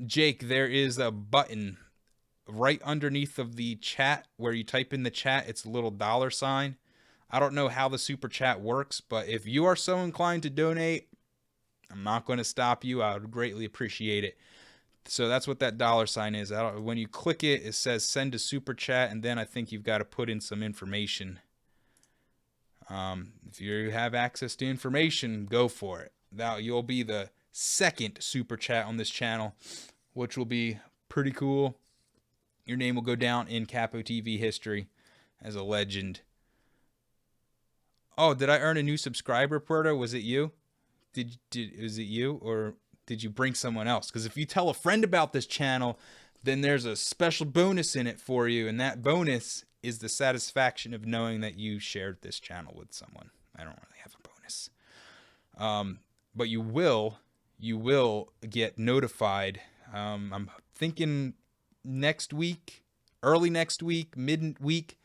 Jake, there is a button right underneath of the chat where you type in the chat. It's a little $sign. I don't know how the super chat works, but if you are so inclined to donate, I'm not going to stop you. I would greatly appreciate it. So that's what that $sign is. When you click it, it says send a super chat, and then I think you've got to put in some information. If you have access to information, go for it. You'll be the second super chat on this channel, which will be pretty cool. Your name will go down in Capo TV history as a legend. Oh, did I earn a new subscriber, Puerto? Was it you? Was it you, or did you bring someone else? Because if you tell a friend about this channel, then there's a special bonus in it for you, and that bonus is the satisfaction of knowing that you shared this channel with someone. I don't really have a bonus. But you will get notified. I'm thinking next week, early next week, mid-week,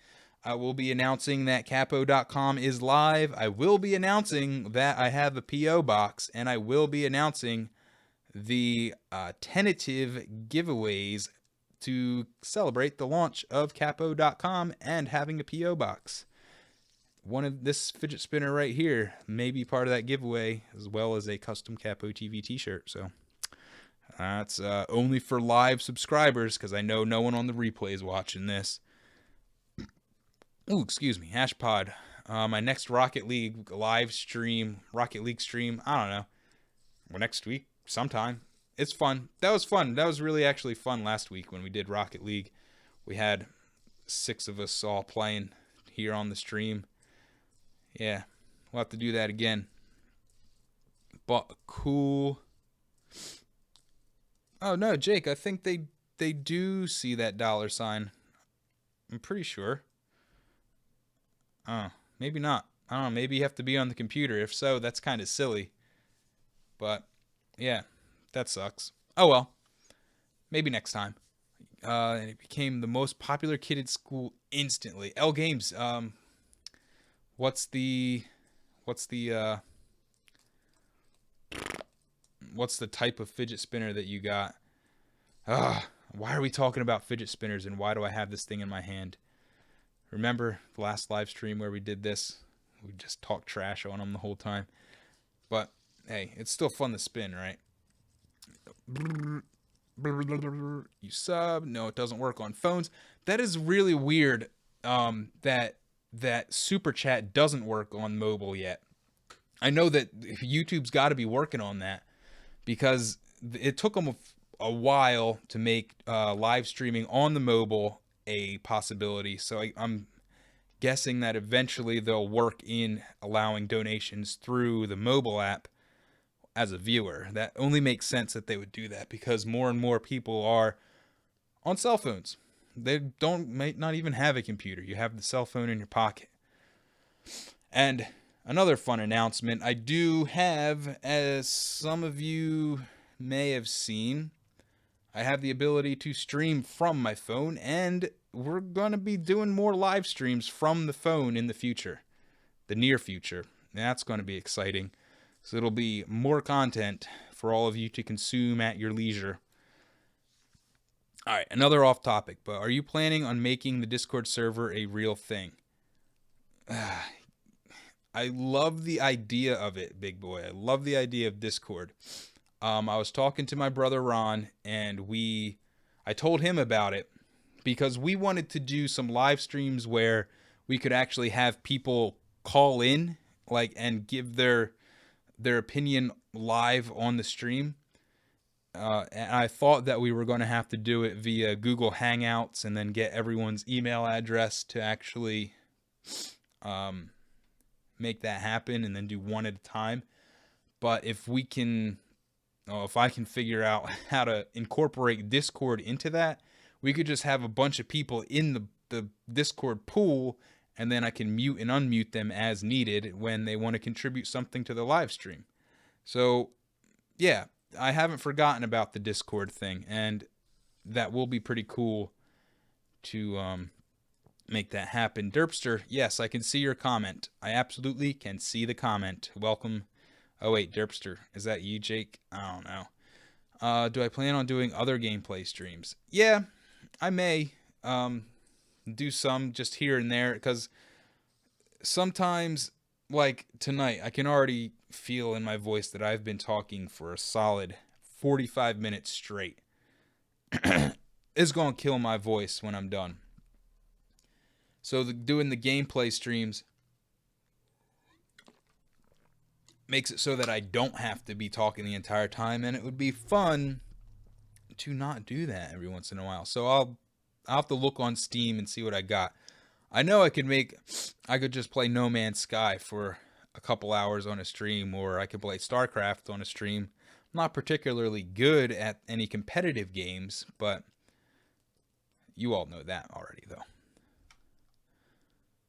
I will be announcing that Capo.com is live. I will be announcing that I have a P.O. box, and I will be announcing the tentative giveaways to celebrate the launch of Capo.com and having a P.O. box. One of this fidget spinner right here may be part of that giveaway, as well as a custom Capo TV t-shirt. So that's only for live subscribers, because I know no one on the replay is watching this. Oh, excuse me, Hashpod. My next Rocket League stream, I don't know. Well, next week, sometime. It's fun. That was fun. That was really actually fun last week when we did Rocket League. We had 6 of us all playing here on the stream. Yeah, we'll have to do that again. But cool. Oh, no, Jake, I think they do see that $sign. I'm pretty sure. Oh, maybe not. I don't know. Maybe you have to be on the computer. If so, that's kind of silly. But, yeah, that sucks. Oh, well. Maybe next time. And it became the most popular kid at school instantly. L Games, what's the type of fidget spinner that you got? Why are we talking about fidget spinners, and why do I have this thing in my hand? Remember the last live stream where we did this? We just talked trash on them the whole time. But, hey, it's still fun to spin, right? You sub. No, it doesn't work on phones. That is really weird, that super chat doesn't work on mobile yet. I know that YouTube's got to be working on that, because it took them a while to make live streaming on the mobile a possibility. So I'm guessing that eventually they'll work in allowing donations through the mobile app as a viewer. That only makes sense that they would do that, because more and more people are on cell phones. They might not even have a computer. You have the cell phone in your pocket. And another fun announcement I do have, as some of you may have seen, I have the ability to stream from my phone, and we're going to be doing more live streams from the phone in the future, the near future. That's going to be exciting. So it'll be more content for all of you to consume at your leisure. All right, another off topic, but are you planning on making the Discord server a real thing? I love the idea of it, big boy. I love the idea of Discord. I was talking to my brother Ron, and I told him about it because we wanted to do some live streams where we could actually have people call in, like, and give their opinion live on the stream. And I thought that we were going to have to do it via Google Hangouts and then get everyone's email address to actually make that happen and then do one at a time. But if I can figure out how to incorporate Discord into that, we could just have a bunch of people in the Discord pool, and then I can mute and unmute them as needed when they want to contribute something to the live stream. So, yeah, I haven't forgotten about the Discord thing, and that will be pretty cool to make that happen. Derpster, yes, I can see your comment. I absolutely can see the comment. Welcome. Oh, wait, Derpster, is that you, Jake? I don't know. Do I plan on doing other gameplay streams? Yeah, I may do some just here and there, because sometimes, like tonight, I can already feel in my voice that I've been talking for a solid 45 minutes straight. It's going to kill my voice when I'm done. So doing the gameplay streams makes it so that I don't have to be talking the entire time, and it would be fun to not do that every once in a while. So I'll have to look on Steam and see what I got. I know I could just play No Man's Sky for a couple hours on a stream, or I could play StarCraft on a stream. I'm not particularly good at any competitive games, but you all know that already, though.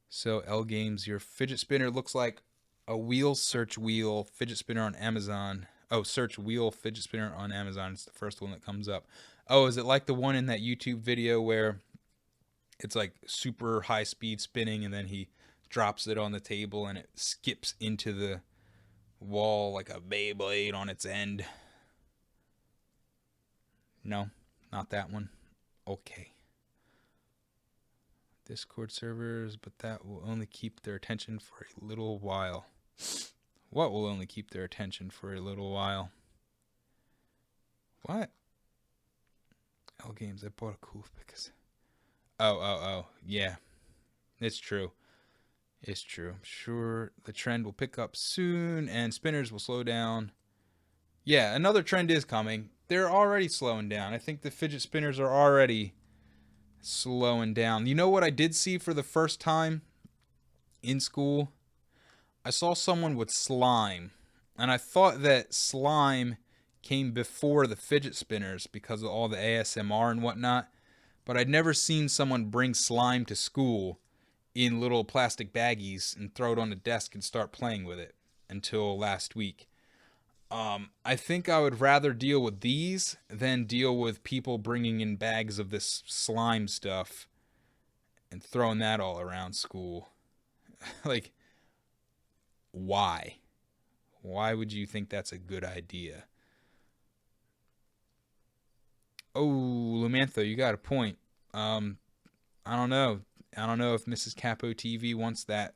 So, L Games, your fidget spinner looks like a wheel search wheel fidget spinner on Amazon. Oh, search wheel fidget spinner on Amazon. It's the first one that comes up. Oh, is it like the one in that YouTube video where it's like super high speed spinning and then he drops it on the table and it skips into the wall like a Beyblade on its end? No, not that one. Okay. Discord servers, but that will only keep their attention for a little while. What will only keep their attention for a little while? What? L Games, I bought a cool because... Oh, yeah. It's true. It's true. I'm sure the trend will pick up soon and spinners will slow down. Yeah, another trend is coming. They're already slowing down. I think the fidget spinners are already slowing down. You know what I did see for the first time in school? I saw someone with slime, and I thought that slime came before the fidget spinners because of all the ASMR and whatnot, but I'd never seen someone bring slime to school in little plastic baggies and throw it on the desk and start playing with it until last week. I think I would rather deal with these than deal with people bringing in bags of this slime stuff and throwing that all around school. Like, why? Why would you think that's a good idea? Oh, Lumantho, you got a point. I don't know. I don't know if Mrs. Capo TV wants that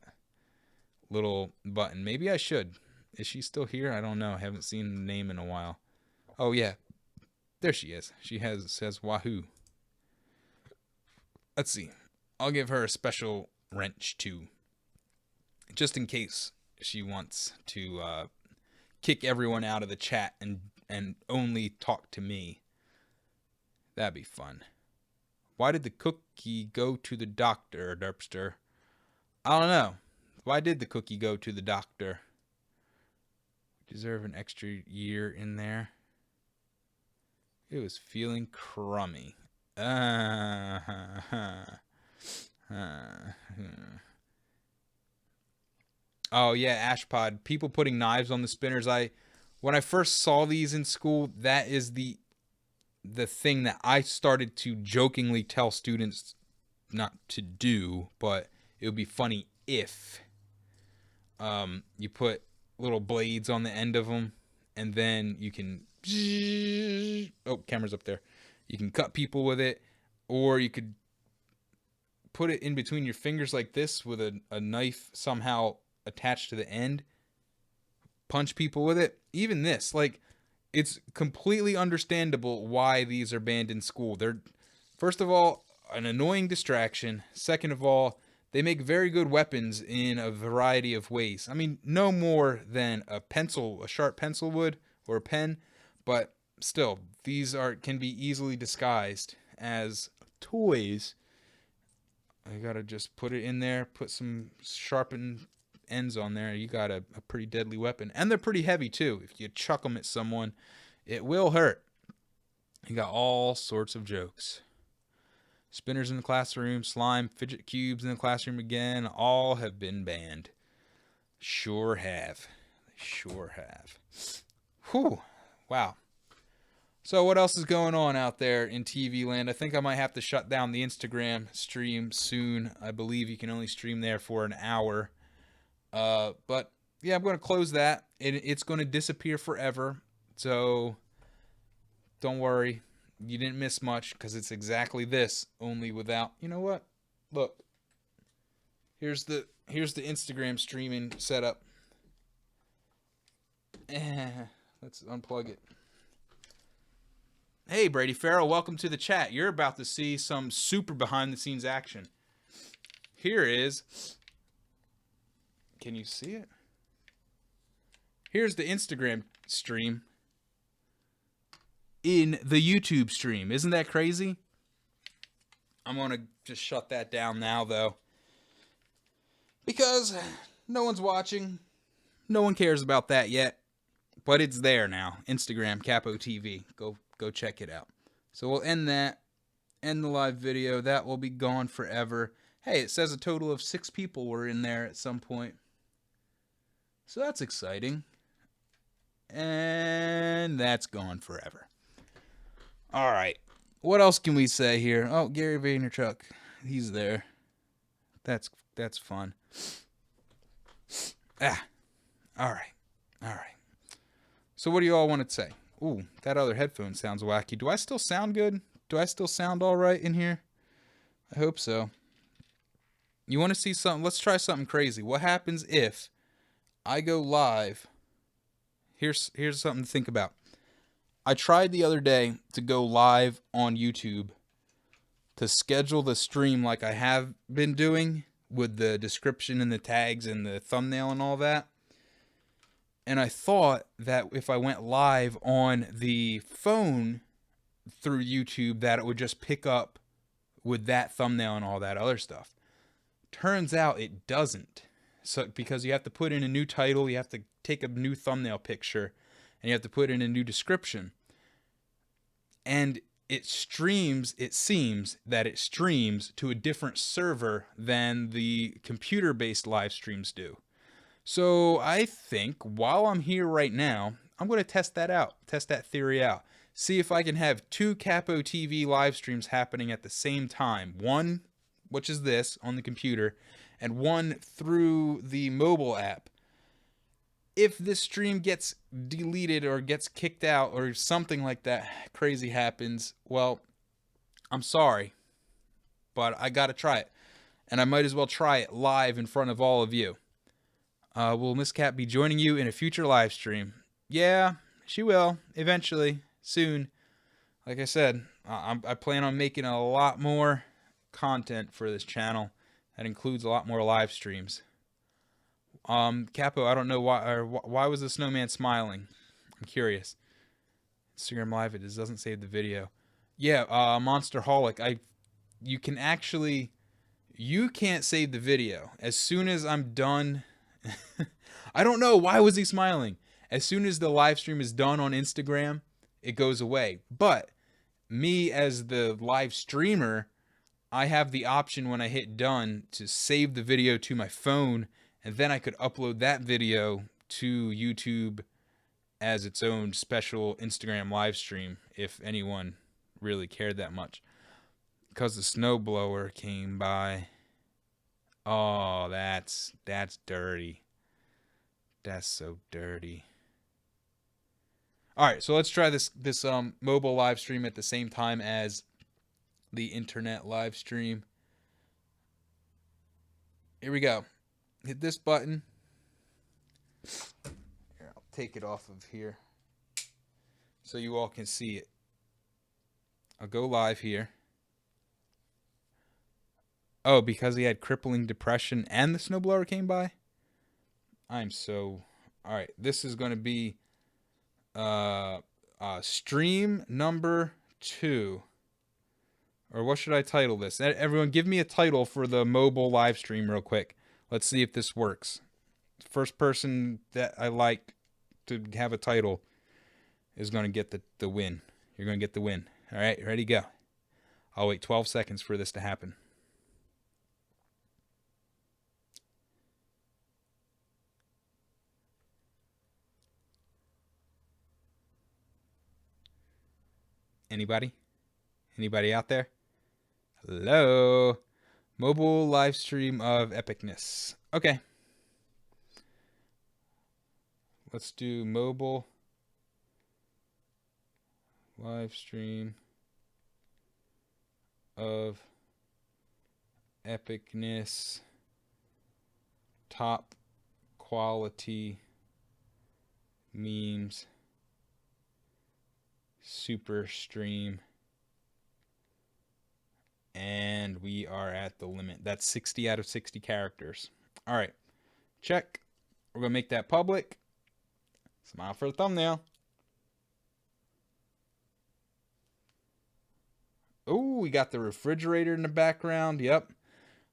little button. Maybe I should. Is she still here? I don't know. I haven't seen the name in a while. Oh, yeah. There she is. She says Wahoo. Let's see. I'll give her a special wrench, too. Just in case she wants to kick everyone out of the chat and only talk to me. That'd be fun. Why did the cookie go to the doctor, Derpster? I don't know. Why did the cookie go to the doctor? Deserve an extra year in there. It was feeling crummy. Oh yeah, Ashpod. People putting knives on the spinners. When I first saw these in school, that is the thing that I started to jokingly tell students not to do, but it would be funny if you put little blades on the end of them, and then you can Oh, camera's up there. You can cut people with it, or you could put it in between your fingers like this with a knife somehow attached to the end. Punch people with it. Even this, like, it's completely understandable why these are banned in school. They're, first of all, an annoying distraction. Second of all, they make very good weapons in a variety of ways. I mean, no more than a pencil, a sharp pencil would, or a pen, but still, these can be easily disguised as toys. I gotta just put it in there, put some sharpened ends on there. You got a pretty deadly weapon, and they're pretty heavy too. If you chuck them at someone, it will hurt. You got all sorts of jokes. Spinners in the classroom, slime, fidget cubes in the classroom again, all have been banned. Sure have. They sure have. Whew. Wow. So what else is going on out there in TV land? I think I might have to shut down the Instagram stream soon. I believe you can only stream there for an hour. But yeah, I'm going to close that. It's going to disappear forever. So don't worry. You didn't miss much, because it's exactly this, only without, you know what? Look. Here's the Instagram streaming setup. Let's unplug it. Hey, Brady Farrell, welcome to the chat. You're about to see some super behind-the-scenes action. Here is... Can you see it? Here's the Instagram stream in the YouTube stream. Isn't that crazy? I'm going to just shut that down now, though, because no one's watching. No one cares about that yet, but it's there now. Instagram, Capo TV. Go check it out. So we'll end that. End the live video. That will be gone forever. Hey, it says a total of 6 people were in there at some point. So that's exciting. And that's gone forever. All right. What else can we say here? Oh, Gary Vaynerchuk. He's there. That's fun. All right. So what do you all want to say? Ooh, that other headphone sounds wacky. Do I still sound good? Do I still sound all right in here? I hope so. You want to see something? Let's try something crazy. What happens if I go live? Here's something to think about. I tried the other day to go live on YouTube to schedule the stream like I have been doing with the description and the tags and the thumbnail and all that. And I thought that if I went live on the phone through YouTube, that it would just pick up with that thumbnail and all that other stuff. Turns out it doesn't. So because you have to put in a new title, you have to take a new thumbnail picture, and you have to put in a new description. And it seems that it streams to a different server than the computer-based live streams do. So I think while I'm here right now, I'm going to test that out, test that theory out. See if I can have 2 Capo TV live streams happening at the same time. One, which is this, on the computer, and one through the mobile app. If this stream gets deleted or gets kicked out or something like that crazy happens, well, I'm sorry, but I got to try it. And I might as well try it live in front of all of you. Will Miss Cat be joining you in a future live stream? Yeah, she will, eventually, soon. Like I said, I plan on making a lot more content for this channel. That includes a lot more live streams. Capo, I don't know why was the snowman smiling? I'm curious. Instagram Live, it doesn't save the video. Yeah, Monsterholic, you can't save the video. As soon as I'm done, I don't know, why was he smiling? As soon as the live stream is done on Instagram, it goes away. But me as the live streamer, I have the option when I hit done to save the video to my phone, and then I could upload that video to YouTube as its own special Instagram live stream if anyone really cared that much. Because the snowblower came by. Oh, that's dirty. That's so dirty. All right, so let's try this mobile live stream at the same time as the internet live stream. Here we go. Hit this button. Here, I'll take it off of here so you all can see it. I'll go live here. Oh, because he had crippling depression and the snowblower came by? I'm so... All right, this is going to be stream number 2. Or what should I title this? Everyone give me a title for the mobile live stream real quick. Let's see if this works. First person that I like to have a title is going to get the win. You're going to get the win. All right, ready, go. I'll wait 12 seconds for this to happen. Anybody? Anybody out there? Hello? Mobile live stream of epicness. Okay. Let's do mobile live stream of epicness. Top quality memes. Super stream. And we are at the limit. That's 60 out of 60 characters. All right. Check. We're going to make that public. Smile for the thumbnail. Oh, we got the refrigerator in the background. Yep.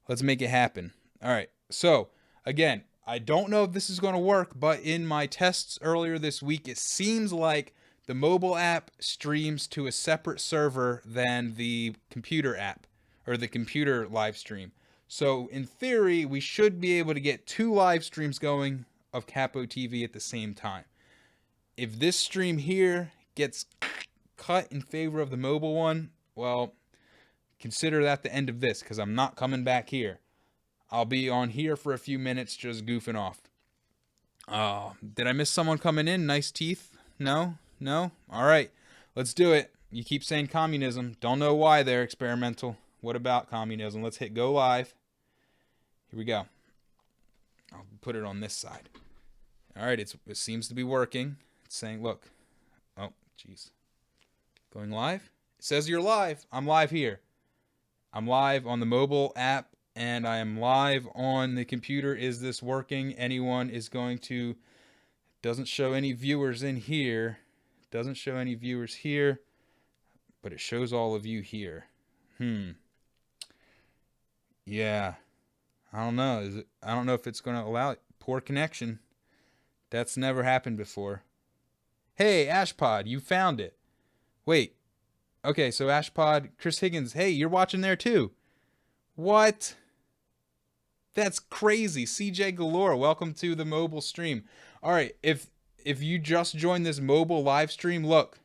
Let's make it happen. All right. So, again, I don't know if this is going to work, but in my tests earlier this week, it seems like the mobile app streams to a separate server than the computer app or the computer live stream. So in theory, we should be able to get 2 live streams going of Capo TV at the same time. If this stream here gets cut in favor of the mobile one, well, consider that the end of this because I'm not coming back here. I'll be on here for a few minutes just goofing off. Did I miss someone coming in? Nice teeth? No? No? All right. Let's do it. You keep saying communism. Don't know why they're experimental. What about communism? Let's hit go live. Here we go. I'll put it on this side. All right. It seems to be working. It's saying, look. Oh, jeez. Going live? It says you're live. I'm live here. I'm live on the mobile app and I am live on the computer. Is this working? Anyone is going to... Doesn't show any viewers in here. Doesn't show any viewers here, but it shows all of you here. Yeah. I don't know. I don't know if it's going to allow it. Poor connection. That's never happened before. Hey, Ashpod, you found it. Wait. Okay, so Ashpod, Chris Higgins, hey, you're watching there too. What? That's crazy. CJ Galore, welcome to the mobile stream. All right, if you just joined this mobile live stream, look.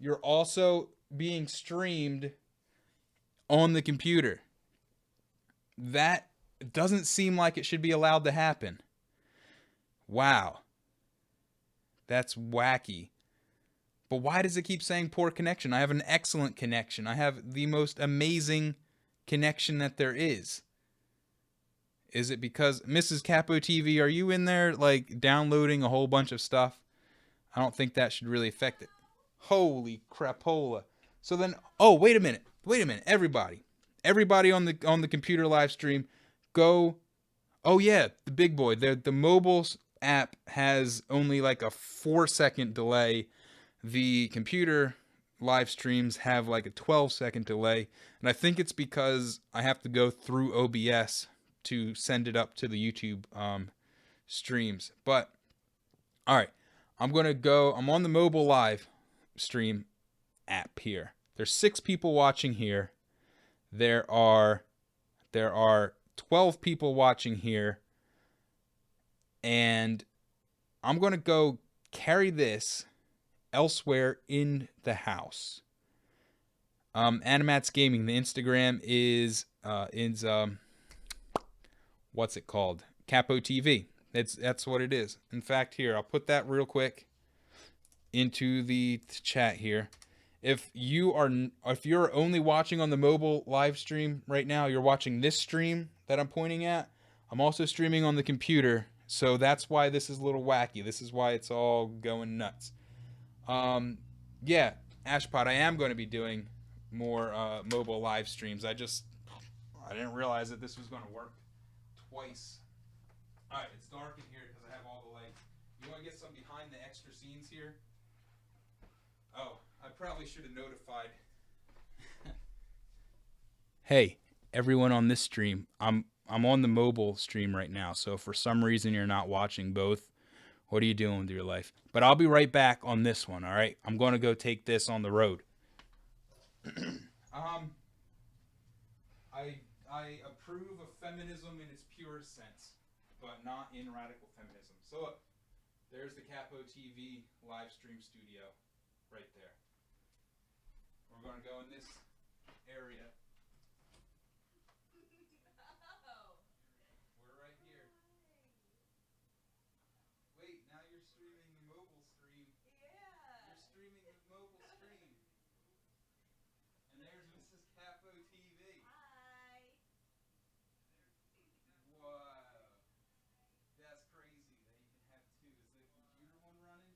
You're also being streamed on the computer. That doesn't seem like it should be allowed to happen. Wow. That's wacky. But why does it keep saying poor connection? I have an excellent connection. I have the most amazing connection that there is. Is it because Mrs. Capo TV, are you in there like downloading a whole bunch of stuff? I don't think that should really affect it. Holy crapola. So then, oh, wait a minute. Everybody on the computer live stream, go. Oh yeah, the big boy. The mobile app has only like a 4-second delay. The computer live streams have like a 12-second delay. And I think it's because I have to go through OBS to send it up to the YouTube streams. But all right, I'm on the mobile live stream app here. There's 6 people watching here. There are 12 people watching here. And I'm going to go carry this elsewhere in the house. Animats Gaming, the Instagram is what's it called? Capo TV. That's what it is. In fact, here, I'll put that real quick. into the chat here. If you're only watching on the mobile live stream right now, you're watching this stream that I'm pointing at. I'm also streaming on the computer, so that's why this is a little wacky. This is why it's all going nuts. Yeah, Ashpot, I am going to be doing more mobile live streams. I didn't realize that this was going to work twice. All right, it's dark in here because I have all the lights. You want to get some behind the extra scenes here? Oh, I probably should have notified. Hey, everyone on this stream, I'm on the mobile stream right now. So if for some reason you're not watching both, what are you doing with your life? But I'll be right back on this one. All right, I'm going to go take this on the road. I approve of feminism in its purest sense, but not in radical feminism. So look, there's the Capo TV live stream studio right there. We're going to go in this area. We're right here. Wait, now you're streaming the mobile stream. Yeah. You're streaming the mobile stream. And there's Mrs. Capo TV. Hi. Wow. That's crazy that you can have two. Is the computer one running?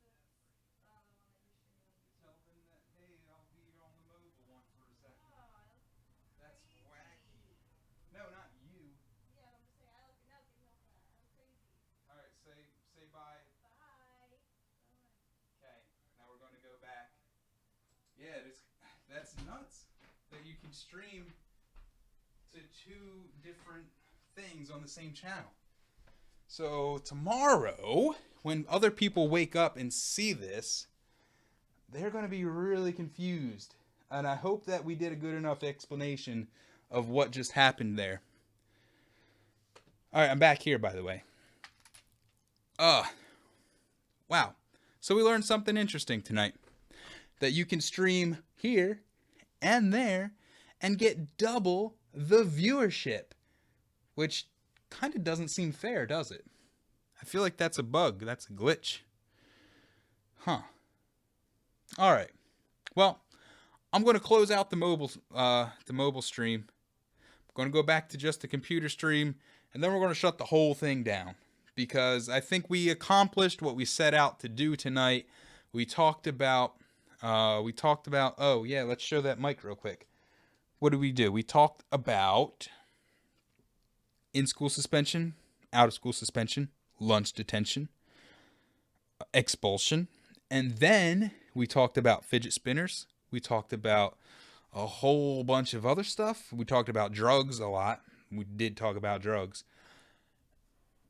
The one that you're streaming. Tell them that, hey, I'll be on the mobile one for a second. Oh, that's wacky. No, not you. Yeah, I'm just saying, I look, no, give me off that. I look crazy. All right, say bye. Bye. Okay, now we're going to go back. Yeah, that's nuts that you can stream to two different things on the same channel. So tomorrow, when other people wake up and see this, they're going to be really confused. And I hope that we did a good enough explanation of what just happened there. All right, I'm back here, by the way. Wow. So we learned something interesting tonight. That you can stream here and there and get double the viewership. Which kind of doesn't seem fair, does it? I feel like that's a bug. That's a glitch. Huh. All right. Well, I'm going to close out the mobile stream. I'm going to go back to just the computer stream, and then we're going to shut the whole thing down because I think we accomplished what we set out to do tonight. We talked about. Oh yeah, let's show that mic real quick. What did we do? We talked about in-school suspension, out-of-school suspension, lunch detention, expulsion, and then we talked about fidget spinners. We talked about a whole bunch of other stuff. We talked about drugs a lot. We did talk about drugs.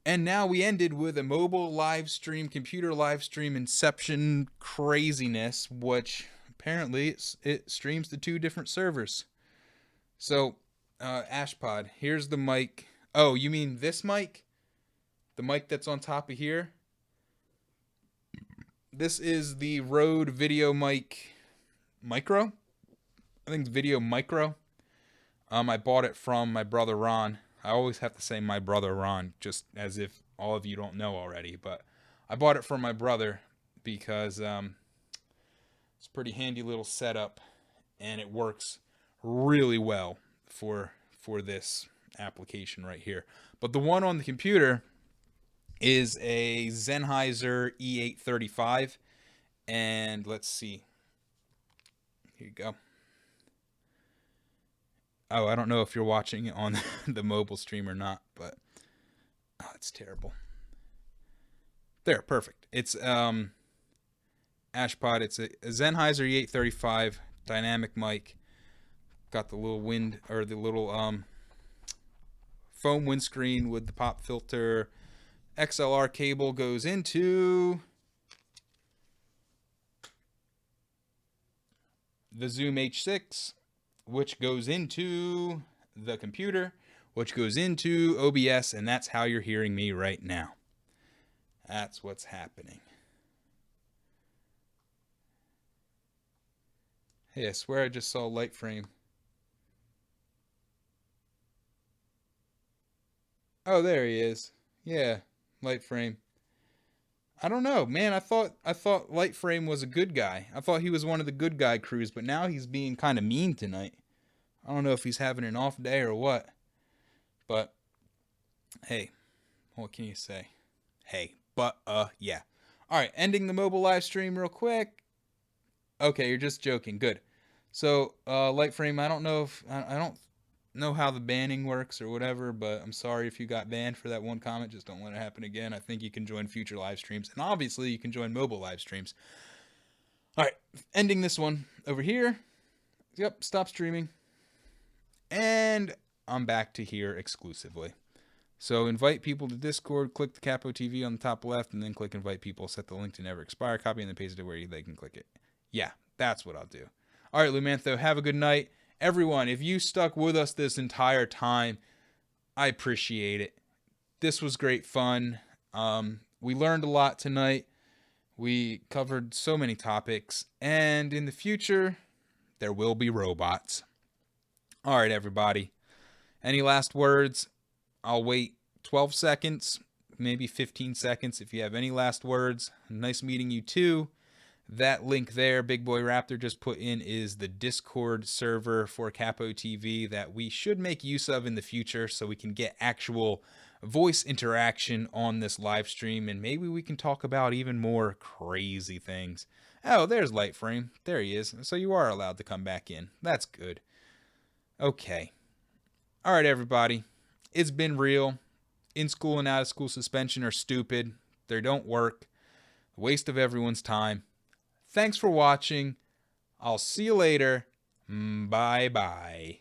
And now we ended with a mobile live stream, computer live stream inception craziness, which apparently it streams to two different servers. So, Ashpod, here's the mic. Oh, you mean this mic? The mic that's on top of here? This is the Rode Video Mic Micro. I think it's Video Micro. I bought it from my brother Ron. I always have to say my brother Ron, just as if all of you don't know already. But I bought it from my brother because it's a pretty handy little setup, and it works really well for this application right here. But the one on the computer is a Sennheiser E835, and let's see. Here you go. Oh, I don't know if you're watching it on the mobile stream or not, but oh, it's terrible. There, perfect. It's Ashpod. It's a Sennheiser E835 dynamic mic. Got the little foam windscreen with the pop filter. XLR cable goes into the Zoom H6, which goes into the computer, which goes into OBS, and that's how you're hearing me right now. That's what's happening. Hey, I swear I just saw light frame. Oh, there he is. Yeah, light frame. I don't know, man. I thought Lightframe was a good guy. I thought he was one of the good guy crews, but now he's being kind of mean tonight. I don't know if he's having an off day or what. But hey, what can you say? Hey, but yeah. All right, ending the mobile live stream real quick. Okay, you're just joking. Good. So, Lightframe, I don't know if I don't know how the banning works or whatever, but I'm sorry if you got banned for that one comment. Just don't let it happen again. I think you can join future live streams, and obviously you can join mobile live streams. All right, ending this one over here. Yep, stop streaming. And I'm back to here exclusively. So invite people to Discord, click the Capo TV on the top left, and then click invite people, set the link to never expire, copy, and then paste it where they can click it. Yeah, that's what I'll do. All right, Lumantho, have a good night. Everyone, if you stuck with us this entire time, I appreciate it. This was great fun. We learned a lot tonight. We covered so many topics, and in the future, there will be robots. All right, everybody. Any last words? I'll wait 12 seconds, maybe 15 seconds if you have any last words. Nice meeting you too. That link there, Big Boy Raptor just put in, is the Discord server for Capo TV that we should make use of in the future so we can get actual voice interaction on this live stream, and maybe we can talk about even more crazy things. Oh, there's Lightframe. There he is. So you are allowed to come back in. That's good. Okay. All right, everybody. It's been real. In school and out of school suspension are stupid. They don't work. A waste of everyone's time. Thanks for watching. I'll see you later. Bye-bye.